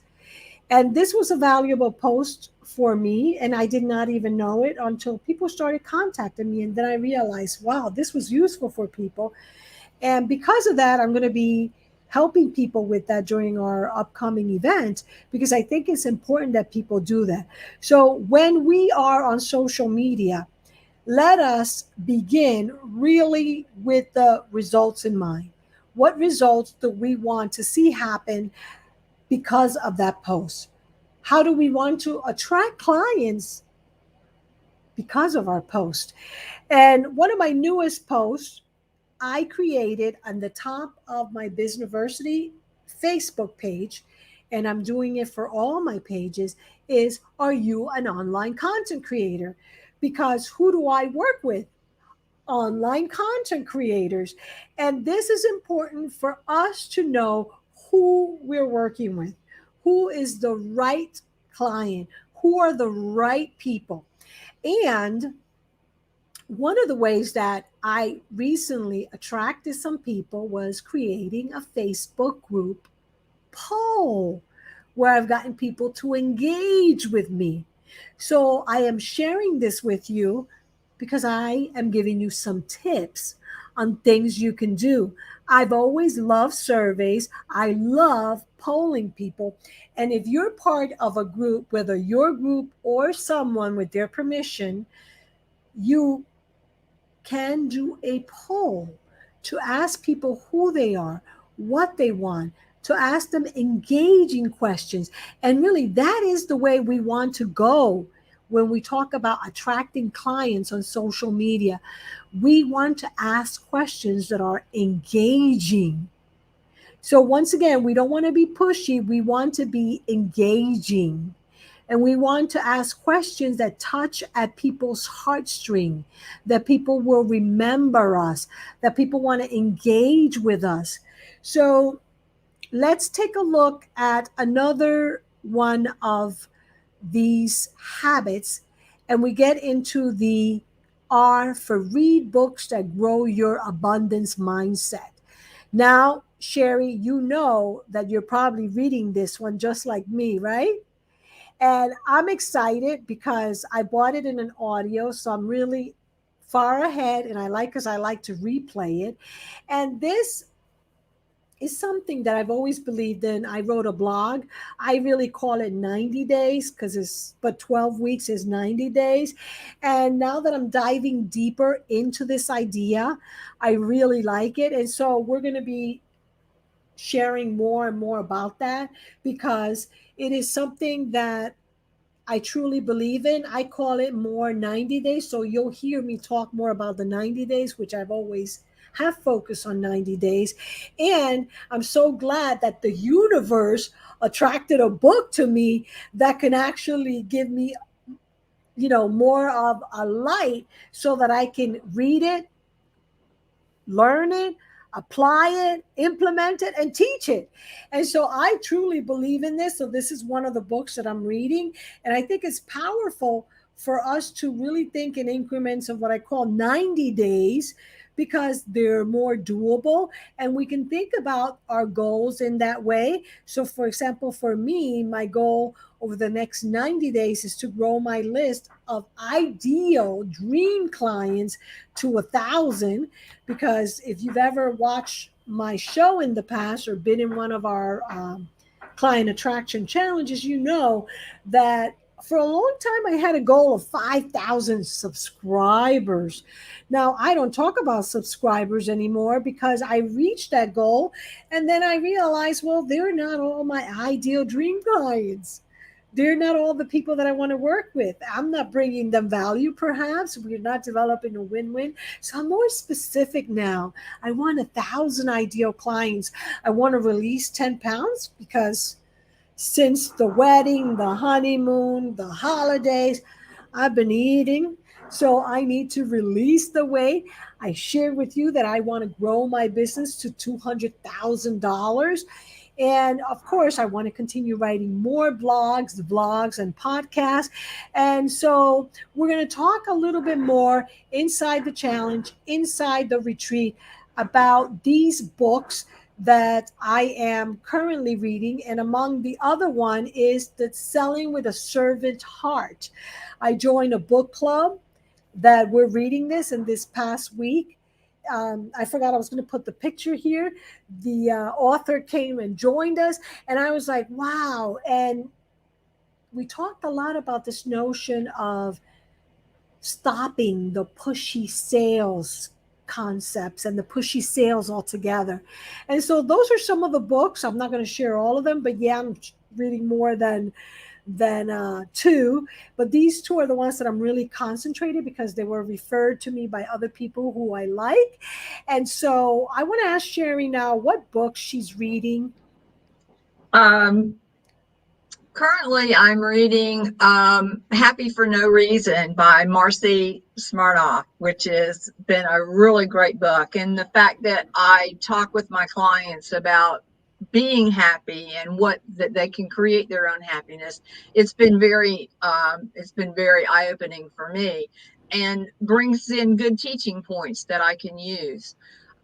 And this was a valuable post for me, and I did not even know it until people started contacting me. And then I realized, wow, this was useful for people. And because of that, I'm going to be helping people with that during our upcoming event, because I think it's important that people do that. So when we are on social media, let us begin really with the results in mind. What results do we want to see happen because of that post? How do we want to attract clients because of our post? And one of my newest posts I created on the top of my Bizniversity Facebook page, and I'm doing it for all my pages, is, are you an online content creator? Because who do I work with? Online content creators. And this is important for us to know who we're working with, who is the right client, who are the right people. And one of the ways that I recently attracted some people was creating a Facebook group poll where I've gotten people to engage with me. So I am sharing this with you because I am giving you some tips on things you can do. I've always loved surveys. I love polling people. And if you're part of a group, whether your group or someone with their permission, you can do a poll to ask people who they are, what they want, to ask them engaging questions. And really, that is the way we want to go when we talk about attracting clients on social media. We want to ask questions that are engaging. So once again, we don't want to be pushy. We want to be engaging. And we want to ask questions that touch at people's heartstring, that people will remember us, that people want to engage with us. So let's take a look at another one of these habits, and we get into the R for read books that grow your abundance mindset. Now, Sherry, you know that you're probably reading this one just like me, right? And I'm excited because I bought it in an audio, so I'm really far ahead, and I like, because I like to replay it. And this is something that I've always believed in. I wrote a blog. I really call it 90 days but 12 weeks is 90 days. And now that I'm diving deeper into this idea, I really like it. And so we're going to be sharing more and more about that, because it is something that I truly believe in. I call it more 90 days. So you'll hear me talk more about the 90 days, which I've always have focused on 90 days. And I'm so glad that the universe attracted a book to me that can actually give me, more of a light, so that I can read it, learn it, apply it, implement it, and teach it. And so I truly believe in this. So this is one of the books that I'm reading. And I think it's powerful for us to really think in increments of what I call 90 days, because they're more doable, and we can think about our goals in that way. So for example, for me, my goal over the next 90 days is to grow my list of ideal dream clients to 1,000. Because if you've ever watched my show in the past or been in one of our client attraction challenges, you know that for a long time I had a goal of 5,000 subscribers. Now, I don't talk about subscribers anymore, because I reached that goal, and then I realized, well, they're not all my ideal dream clients. They're not all the people that I want to work with. I'm not bringing them value, perhaps. We're not developing a win-win. So I'm more specific now. I want 1,000 ideal clients. I want to release 10 pounds, because since the wedding, the honeymoon, the holidays, I've been eating. So I need to release the weight. I shared with you that I want to grow my business to $200,000. And of course, I want to continue writing more blogs, vlogs, and podcasts. And so we're going to talk a little bit more inside the challenge, inside the retreat, about these books that I am currently reading. And among the other one is the Selling with a Servant Heart. I joined a book club that we're reading this in this past week. I forgot I was going to put the picture here. The author came and joined us, and I was like, wow. And we talked a lot about this notion of stopping the pushy sales concepts and the pushy sales altogether. And so those are some of the books. I'm not going to share all of them, but yeah, I'm reading more than two, but these two are the ones that I'm really concentrated, because they were referred to me by other people who I like. And so I want to ask Sherry now what books she's reading. Currently, I'm reading Happy for No Reason by Marcy Smartoff, which has been a really great book. And the fact that I talk with my clients about being happy and what that they can create their own happiness, it's been very eye-opening for me, and brings in good teaching points that I can use.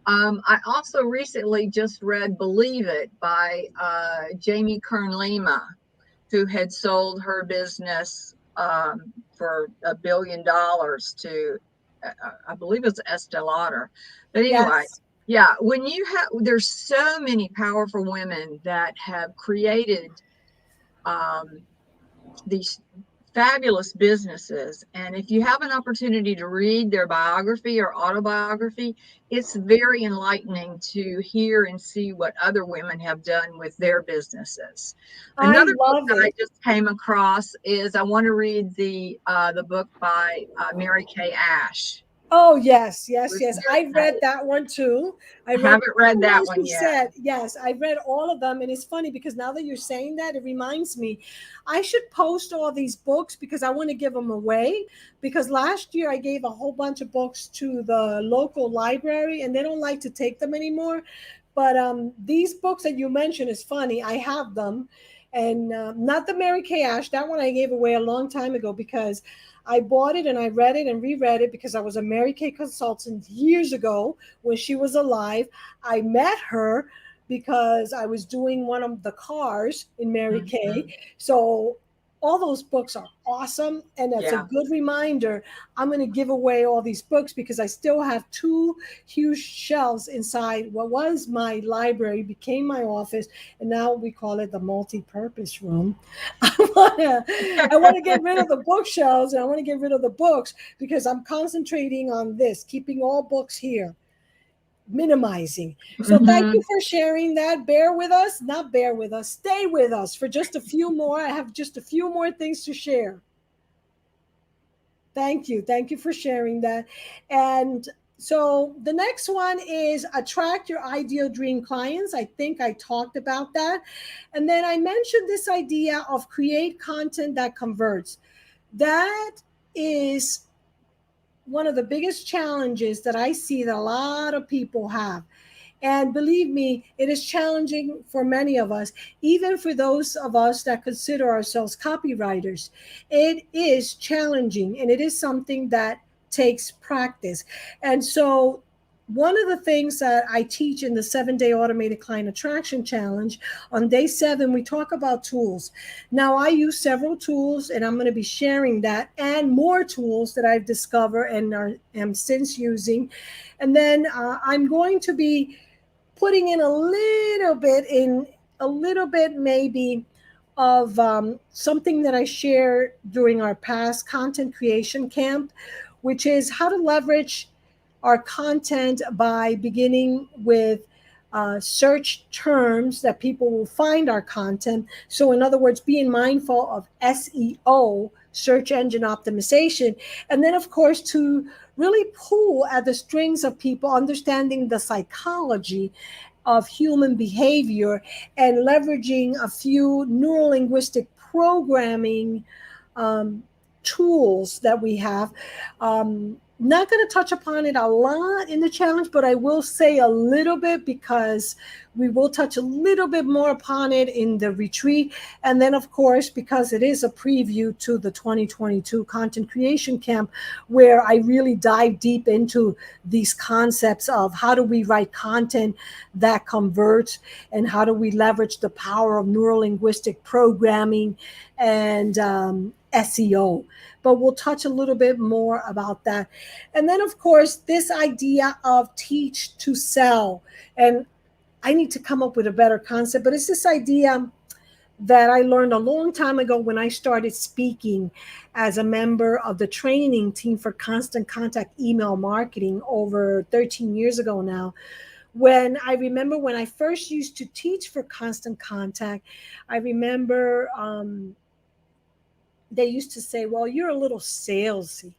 I also recently just read Believe It by Jamie Kern Lima, who had sold her business for $1 billion to, I believe it was Estee Lauder. But anyway, Yes. yeah, when you have, there's so many powerful women that have created these fabulous businesses. And if you have an opportunity to read their biography or autobiography, it's very enlightening to hear and see what other women have done with their businesses. I Another book love that I it. just came across is I want to read the book by Mary Kay Ash. Oh, yes, It yes, was yes. I read that one too. I read haven't read the that ones one you yet. said. Yes, I read all of them. And it's funny because now that you're saying that, it reminds me I should post all these books because I want to give them away. Because last year I gave a whole bunch of books to the local library and they don't like to take them anymore. But these books that you mentioned is funny. I have them. And not the Mary Kay Ash. That one I gave away a long time ago because I bought it and I read it and reread it because I was a Mary Kay consultant years ago when she was alive. I met her because I was doing one of the cars in Mary Kay. So all those books are awesome. And that's a Yeah. good reminder. I'm going to give away all these books because I still have two huge shelves inside what was my library, became my office, and now we call it the multi-purpose room. I want to get rid of the bookshelves and I want to get rid of the books because I'm concentrating on this, keeping all books here, minimizing. So thank you for sharing that. Bear with us, not bear with us, stay with us for just a few more. I have just a few more things to share. Thank you. Thank you for sharing that. And so the next one is attract your ideal dream clients. I think I talked about that. And then I mentioned this idea of create content that converts. That is one of the biggest challenges that I see that a lot of people have. And believe me, it is challenging for many of us, even for those of us that consider ourselves copywriters. It is challenging and it is something that takes practice. And so one of the things that I teach in the 7-day automated client attraction challenge, on day 7, we talk about tools. Now, I use several tools and I'm going to be sharing that and more tools that I've discovered and am since using. And then I'm going to be putting in a little bit maybe of something that I shared during our past content creation camp, which is how to leverage our content by beginning with search terms that people will find our content. So in other words, being mindful of SEO, search engine optimization, and then of course to really pull at the strings of people, understanding the psychology of human behavior and leveraging a few neurolinguistic programming tools that we have. Not going to touch upon it a lot in the challenge, but I will say a little bit because we will touch a little bit more upon it in the retreat. And then, of course, because it is a preview to the 2022 content creation camp, where I really dive deep into these concepts of how do we write content that converts and how do we leverage the power of neurolinguistic programming and SEO. But we'll touch a little bit more about that. And then, of course, this idea of teach to sell. And I need to come up with a better concept, but it's this idea that I learned a long time ago when I started speaking as a member of the training team for constant contact email marketing over 13 years ago now. When I remember when I first used to teach for constant contact, I remember they used to say, well, you're a little salesy.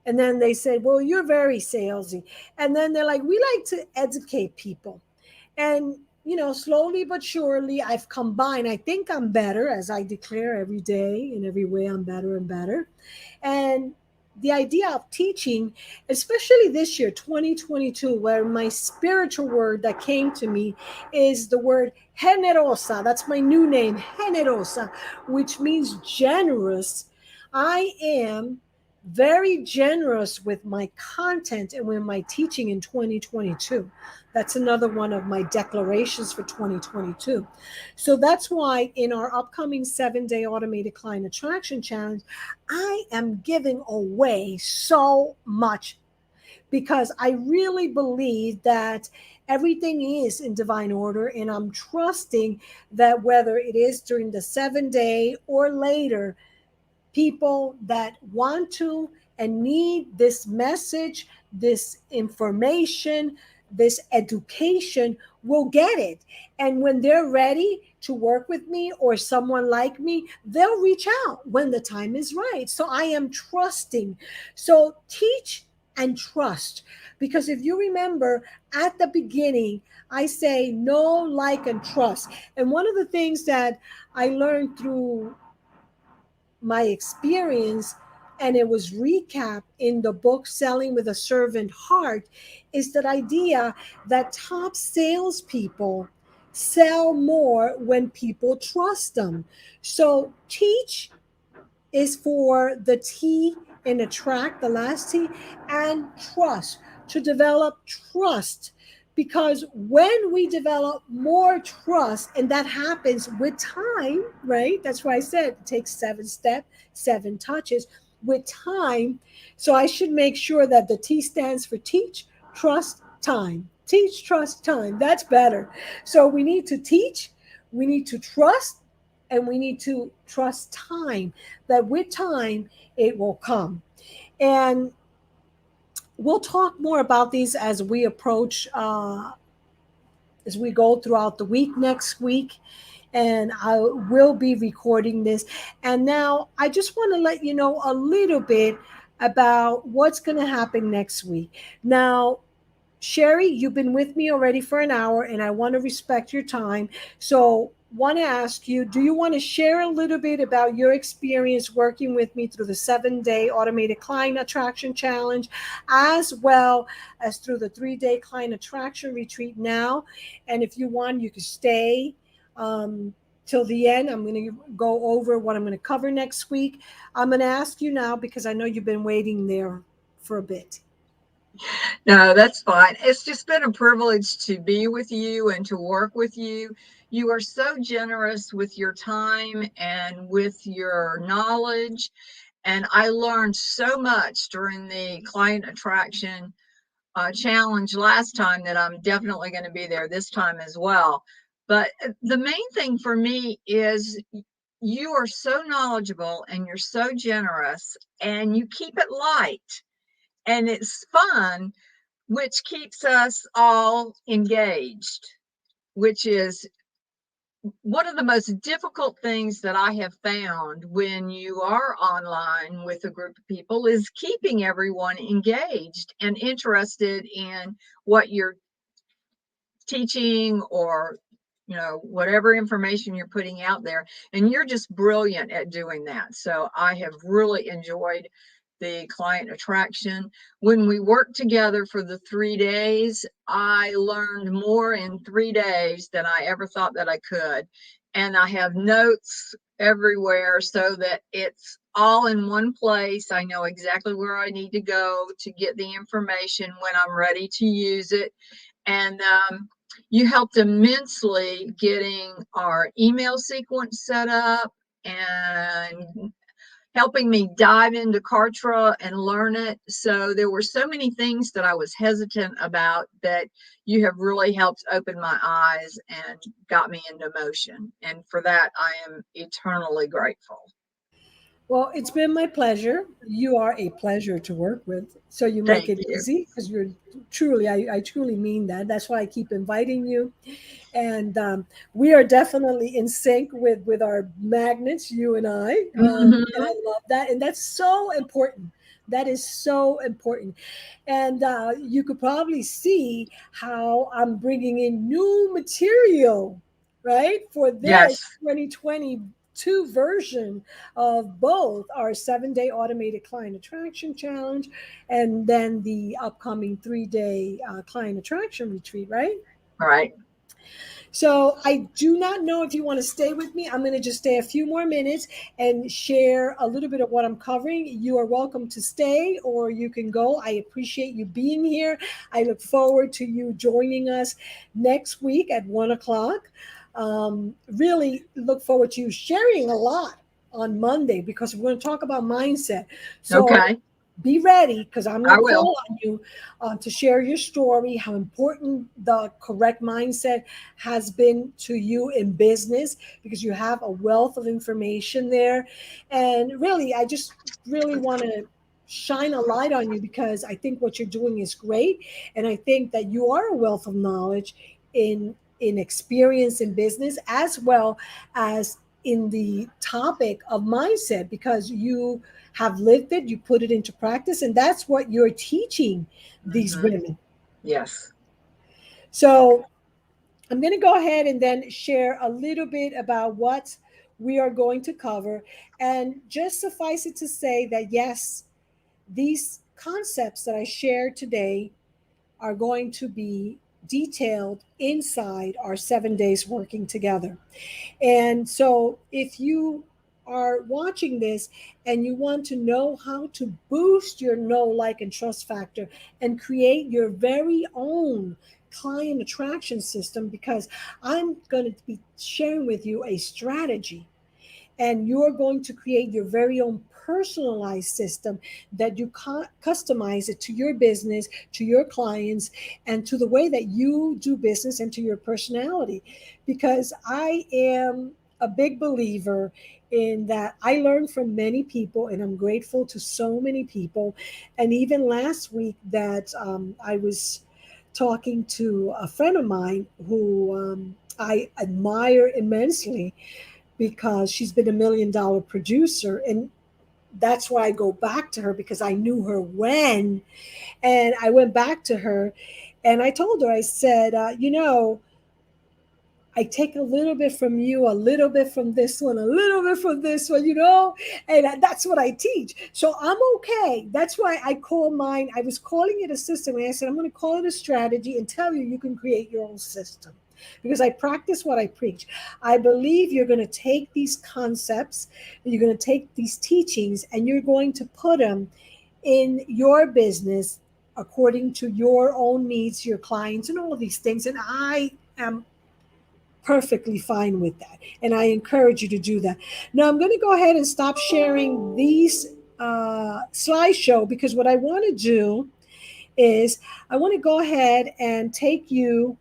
And then they said, well, you're very salesy. And then they're like, we like to educate people. And, you know, slowly but surely I've combined. I think I'm better, as I declare every day, in every way I'm better and better. And the idea of teaching, especially this year, 2022, where my spiritual word that came to me is the word generosa. That's my new name, generosa, which means generous. I am very generous with my content and with my teaching in 2022. That's another one of my declarations for 2022. So that's why in our upcoming 7-day automated client attraction challenge, I am giving away so much because I really believe that everything is in divine order. And I'm trusting that whether it is during the 7-day or later, people that want to and need this message, this information, this education will get it. And when they're ready to work with me or someone like me, they'll reach out when the time is right. So I am trusting. So teach and trust. Because if you remember at the beginning, I say know, like, and trust. And one of the things that I learned through my experience, and it was recapped in the book Selling with a Servant Heart, is that idea that top salespeople sell more when people trust them. So teach is for the T in attract, the last T, and trust, to develop trust. Because when we develop more trust, and that happens with time, right? That's why I said it takes 7 steps, 7 touches with time. So I should make sure that the T stands for teach, trust, time. Teach, trust, time. That's better. So we need to teach, we need to trust, and we need to trust time, that with time it will come. And we'll talk more about these as we approach, as we go throughout the week next week. And I will be recording this. And now I just want to let you know a little bit about what's going to happen next week. Now, Sherry, you've been with me already for an hour, and I want to respect your time. So want to ask you, do you want to share a little bit about your experience working with me through the 7-day automated client attraction challenge, as well as through the 3-day client attraction retreat now? And if you want, you can stay till the end. I'm going to go over what I'm going to cover next week. I'm going to ask you now because I know you've been waiting there for a bit. No, that's fine. It's just been a privilege to be with you and to work with you. You are so generous with your time and with your knowledge. And I learned so much during the client attraction challenge last time that I'm definitely going to be there this time as well. But the main thing for me is you are so knowledgeable and you're so generous and you keep it light and it's fun, which keeps us all engaged, which is one of the most difficult things that I have found when you are online with a group of people is keeping everyone engaged and interested in what you're teaching or whatever information you're putting out there. And you're just brilliant at doing that. So I have really enjoyed the client attraction. When we worked together for the 3 days, I learned more in 3 days than I ever thought that I could. And I have notes everywhere so that it's all in one place. I know exactly where I need to go to get the information when I'm ready to use it. And you helped immensely getting our email sequence set up and helping me dive into Kartra and learn it. So there were so many things that I was hesitant about that you have really helped open my eyes and got me into motion. And for that, I am eternally grateful. Well, it's been my pleasure. You are a pleasure to work with. So you make Thank it you. easy because you're truly, I truly mean that. That's why I keep inviting you. And we are definitely in sync with our magnets, you and I. And I love that. And that's so important. That is so important. And you could probably see how I'm bringing in new material, right? For this Yes. 2022 version of both our 7-day automated client attraction challenge and then the upcoming 3-day client attraction retreat, right? All right. So I do not know if you want to stay with me. I'm going to just stay a few more minutes and share a little bit of what I'm covering. You are welcome to stay or you can go. I appreciate you being here. I look forward to you joining us next week at 1 o'clock. Really look forward to you sharing a lot on Monday because we're going to talk about mindset. So Okay. be ready, because I'm I going to will. call on you to share your story, how important the correct mindset has been to you in business, because you have a wealth of information there. And really, I just really want to shine a light on you, because I think what you're doing is great. And I think that you are a wealth of knowledge in experience in business, as well as in the topic of mindset, because you have lived it, you put it into practice, and that's what you're teaching these Mhm. women. Yes. So I'm going to go ahead and then share a little bit about what we are going to cover. And just suffice it to say that, yes, these concepts that I shared today are going to be detailed inside our 7 days working together. And so, if you are watching this and you want to know how to boost your know, like, and trust factor and create your very own client attraction system, because I'm going to be sharing with you a strategy, and you're going to create your very own personalized system that you customize it to your business, to your clients, and to the way that you do business, and to your personality. Because I am a big believer in that. I learned from many people, and I'm grateful to so many people. And even last week, that I was talking to a friend of mine who I admire immensely, because she's been $1 million producer. And that's why I go back to her, because I knew her when. And I went back to her and I told her, I said, I take a little bit from you, a little bit from this one, a little bit from this one, and that's what I teach. So I'm okay. That's why I call mine, I was calling it a system. And I said, I'm going to call it a strategy and tell you can create your own system, because I practice what I preach. I believe you're going to take these concepts, you're going to take these teachings, and you're going to put them in your business according to your own needs, your clients, and all of these things. And I am perfectly fine with that. And I encourage you to do that. Now, I'm going to go ahead and stop sharing these slideshow, because what I want to do is I want to go ahead and take you.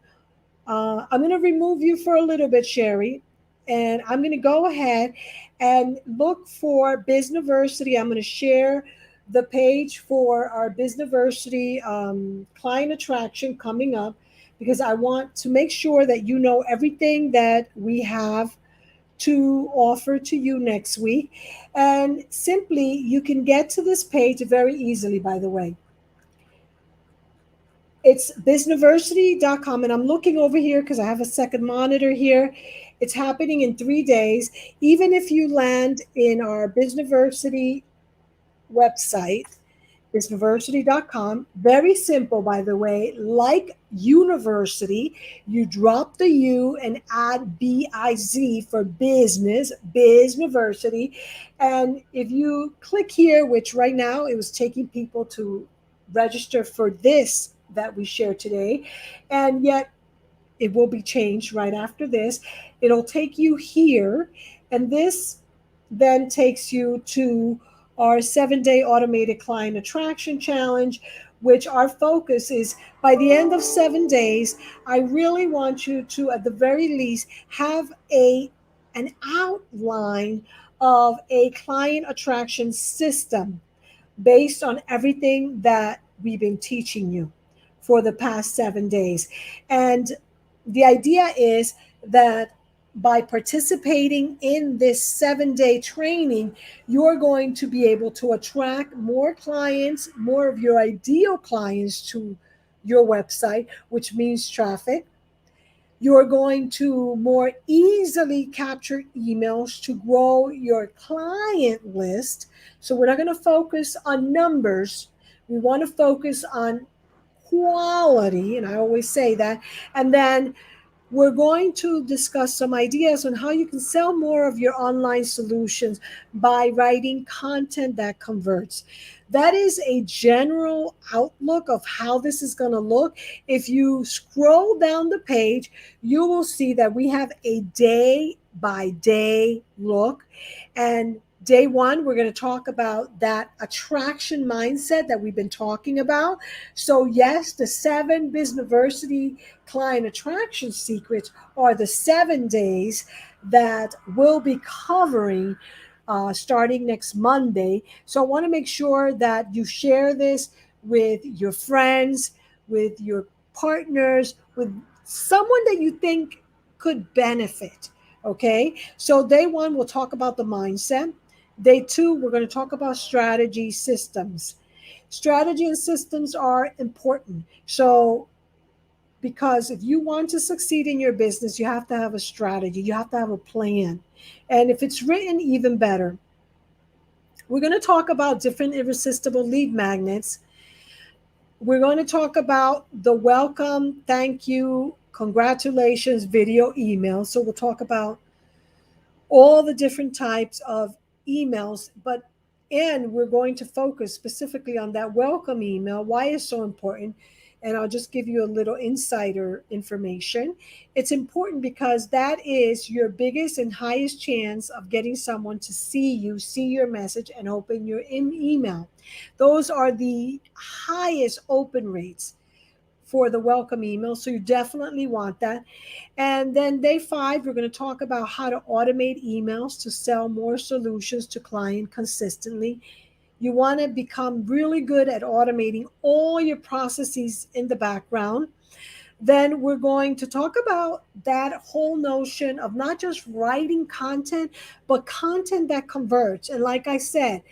I'm going to remove you for a little bit, Sherry, and I'm going to go ahead and look for Bizniversity. I'm going to share the page for our Bizniversity client attraction coming up, because I want to make sure that you know everything that we have to offer to you next week. And simply, you can get to this page very easily, by the way. It's bizniversity.com. And I'm looking over here because I have a second monitor here. It's happening in 3 days. Even if you land in our Bizniversity website, bizniversity.com, very simple, by the way, like university, you drop the U and add BIZ for business, Bizniversity. And if you click here, which right now it was taking people to register for this that we share today, and yet it will be changed right after this. It'll take you here, and this then takes you to our 7-day automated client attraction challenge, which our focus is by the end of 7 days. I really want you to, at the very least, have an outline of a client attraction system based on everything that we've been teaching you for the past 7 days. And the idea is that by participating in this 7-day training, you're going to be able to attract more clients, more of your ideal clients to your website, which means traffic. You're going to more easily capture emails to grow your client list. So we're not going to focus on numbers. We want to focus on quality. And I always say that. And then we're going to discuss some ideas on how you can sell more of your online solutions by writing content that converts. That is a general outlook of how this is going to look. If you scroll down the page, you will see that we have a day by day look. And Day one, we're going to talk about that attraction mindset that we've been talking about. So yes, the 7 Bizniversity client attraction secrets are the 7 days that we'll be covering starting next Monday. So I want to make sure that you share this with your friends, with your partners, with someone that you think could benefit. Okay, so day one, we'll talk about the mindset. Day two, we're going to talk about strategy systems. Strategy and systems are important. So, because if you want to succeed in your business, you have to have a strategy, you have to have a plan. And if it's written, even better. We're going to talk about different irresistible lead magnets. We're going to talk about the welcome, thank you, congratulations video email. So, we'll talk about all the different types of emails, and we're going to focus specifically on that welcome email, why it's so important. And I'll just give you a little insider information. It's important because that is your biggest and highest chance of getting someone to see you, see your message, and open your email. Those are the highest open rates for the welcome email. So you definitely want that. And then day 5, we're going to talk about how to automate emails to sell more solutions to client consistently. You want to become really good at automating all your processes in the background. Then we're going to talk about that whole notion of not just writing content, but content that converts. And like I said,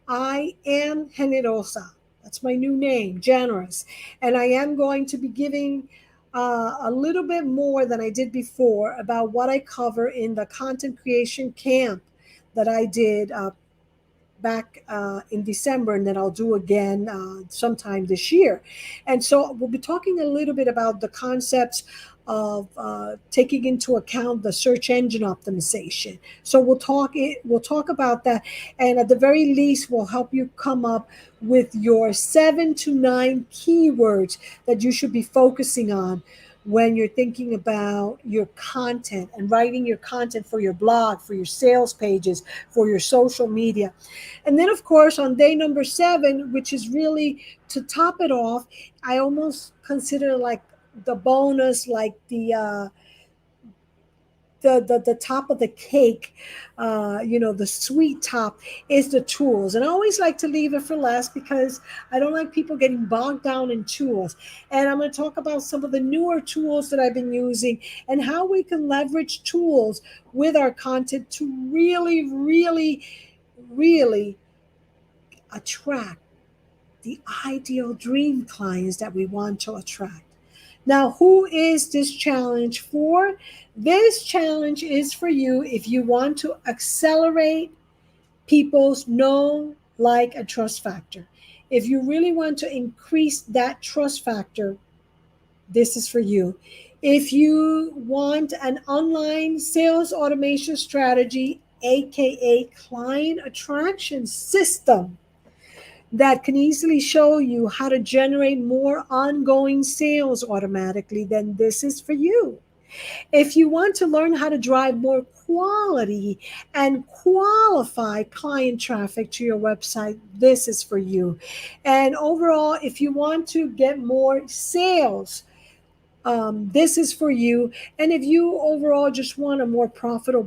I am generosa. That's my new name, generous. And I am going to be giving a little bit more than I did before about what I cover in the content creation camp that I did back in December, and then I'll do again sometime this year. And so we'll be talking a little bit about the concepts of taking into account the search engine optimization. So we'll talk about that, and at the very least, we'll help you come up with your 7 to 9 keywords that you should be focusing on when you're thinking about your content and writing your content for your blog, for your sales pages, for your social media. And then, of course, on day number 7, which is really to top it off, I almost consider like the bonus, like the top of the cake, the sweet top is the tools. And I always like to leave it for last because I don't like people getting bogged down in tools. And I'm going to talk about some of the newer tools that I've been using and how we can leverage tools with our content to really, really, really attract the ideal dream clients that we want to attract. Now, who is this challenge for? This challenge is for you if you want to accelerate people's know, like, and trust factor. If you really want to increase that trust factor, this is for you. If you want an online sales automation strategy, aka client attraction system, that can easily show you how to generate more ongoing sales automatically, then this is for you. If you want to learn how to drive more quality and qualified client traffic to your website, this is for you. And overall, if you want to get more sales, this is for you. And if you overall just want a more profitable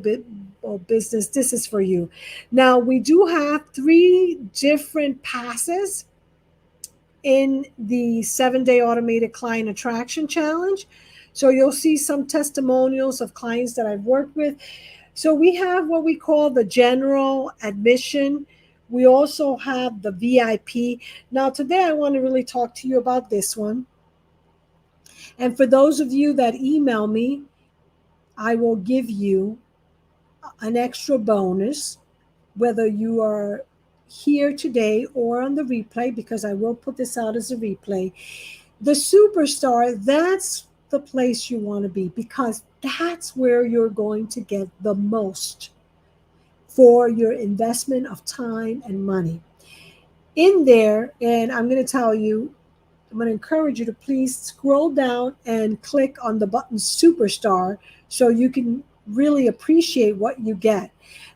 business, this is for you. Now, we do have 3 different passes in the 7-day automated client attraction challenge. So you'll see some testimonials of clients that I've worked with. So we have what we call the general admission. We also have the VIP. Now, today I want to really talk to you about this one. And for those of you that email me, I will give you an extra bonus, whether you are here today or on the replay, because I will put this out as a replay. The superstar, that's the place you want to be, because that's where you're going to get the most for your investment of time and money. In there, and I'm going to tell you, I'm going to encourage you to please scroll down and click on the button Superstar so you can really appreciate what you get.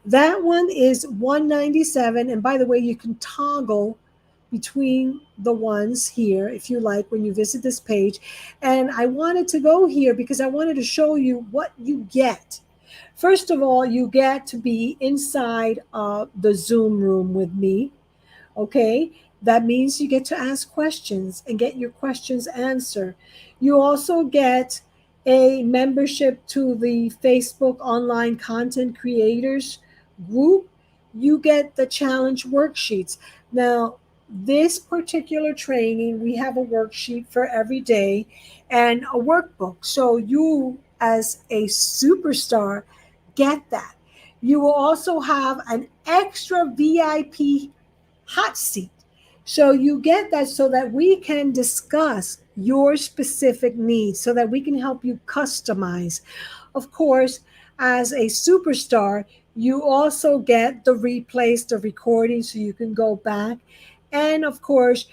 That one is $197. And by the way, you can toggle between the ones here if you like when you visit this page. And I wanted to go here because I wanted to show you what you get. First of all, you get to be inside the Zoom room with me. Okay, that means you get to ask questions and get your questions answered. You also get a membership to the Facebook Online Content Creators group. You get the challenge worksheets. Now, this particular training, we have a worksheet for every day and a workbook. So you, as a superstar, get that. You will also have an extra VIP hot seat. So you get that so that we can discuss your specific needs, so that we can help you customize. Of course, as a superstar, you also get the replays, the recording, so you can go back. And of course,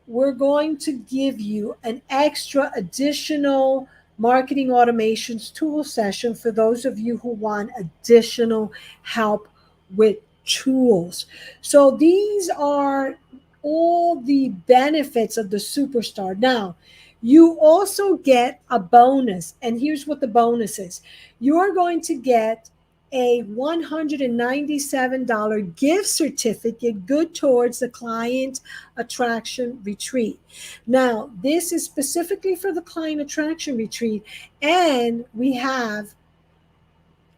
we're going to give you an extra additional marketing automations tool session for those of you who want additional help with tools. So these are all the benefits of the superstar. Now, you also get a bonus, and here's what the bonus is. You're going to get a $197 gift certificate good towards the client attraction retreat. Now, this is specifically for the client attraction retreat, and we have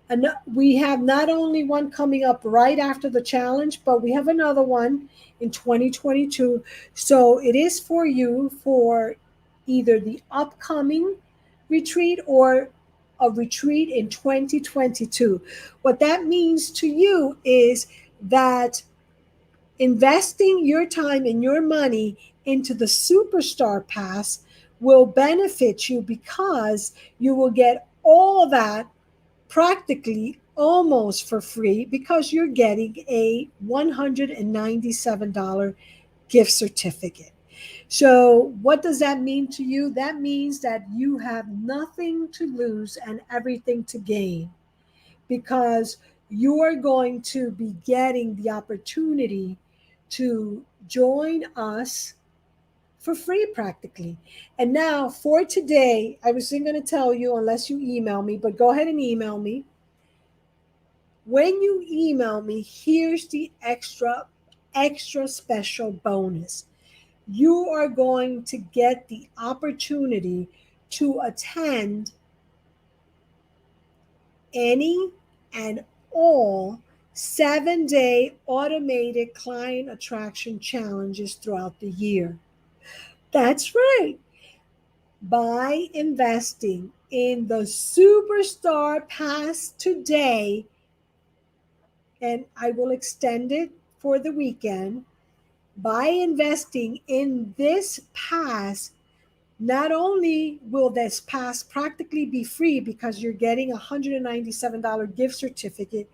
not only one coming up right after the challenge, but we have another one in 2022. So it is for you for either the upcoming retreat or a retreat in 2022. What that means to you is that investing your time and your money into the Superstar Pass will benefit you because you will get all that practically almost for free because you're getting a $197 gift certificate. So what does that mean to you? That means that you have nothing to lose and everything to gain, because you are going to be getting the opportunity to join us for free practically. And now for today, I wasn't going to tell you unless you email me, but go ahead and email me. When you email me, here's the extra special bonus. You are going to get the opportunity to attend any and all 7-day automated client attraction challenges throughout the year. That's right. By investing in the Superstar Pass today, and I will extend it for the weekend, by investing in this pass, not only will this pass practically be free because you're getting a $197 gift certificate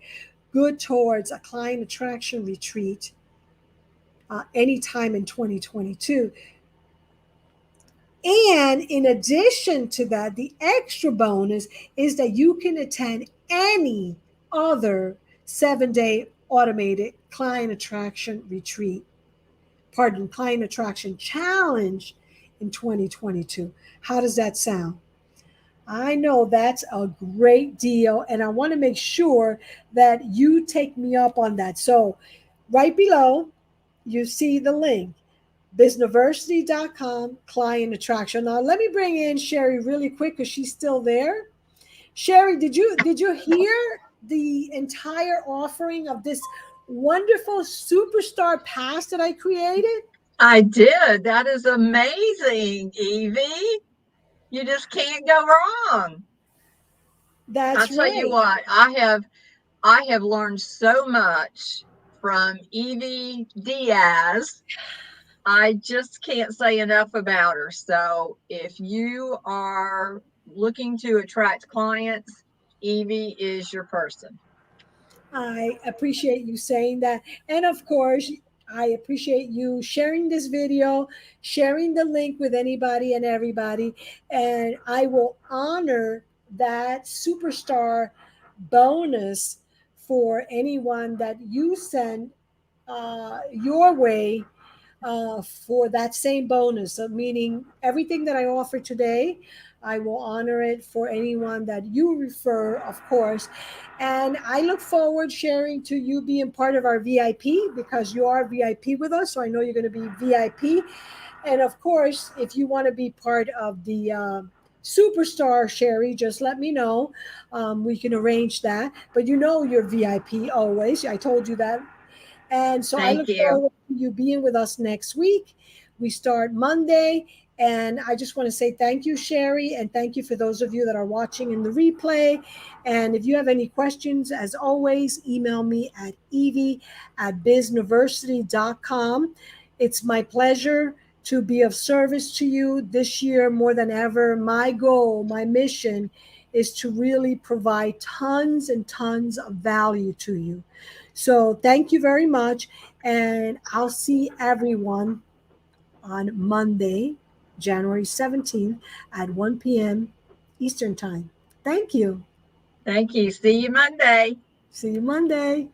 good towards a client attraction retreat anytime in 2022. And in addition to that, the extra bonus is that you can attend any other 7-day automated client attraction client attraction challenge in 2022. How does that sound? I know that's a great deal, and I want to make sure that you take me up on that. So right below, you see the link, Bizniversity.com client attraction. Now let me bring in Sherry really quick because she's still there. Sherry, did you hear the entire offering of this wonderful Superstar Pass that I created? I did. That is amazing, Evie. You just can't go wrong. That's I'll tell you what, I have learned so much from Evie Diaz. I just can't say enough about her. So if you are looking to attract clients, Evie is your person. I appreciate you saying that. And of course, I appreciate you sharing this video, sharing the link with anybody and everybody. And I will honor that superstar bonus for anyone that you send your way for that same bonus. So meaning everything that I offer today, I will honor it for anyone that you refer, of course. And I look forward sharing to you being part of our VIP because you are VIP with us. So I know you're going to be VIP. And of course, if you want to be part of the superstar, Sherry, just let me know. We can arrange that. But you know you're VIP always. I told you that. And so I Thank look you. forward to you being with us next week. We start Monday. And I just want to say thank you, Sherry, and thank you for those of you that are watching in the replay. And if you have any questions, as always, email me at evie@bizniversity.com. It's my pleasure to be of service to you this year more than ever. My goal, my mission is to really provide tons and tons of value to you. So thank you very much. And I'll see everyone on Monday, January 17th at 1 p.m. Eastern Time. Thank you. Thank you. See you Monday. See you Monday.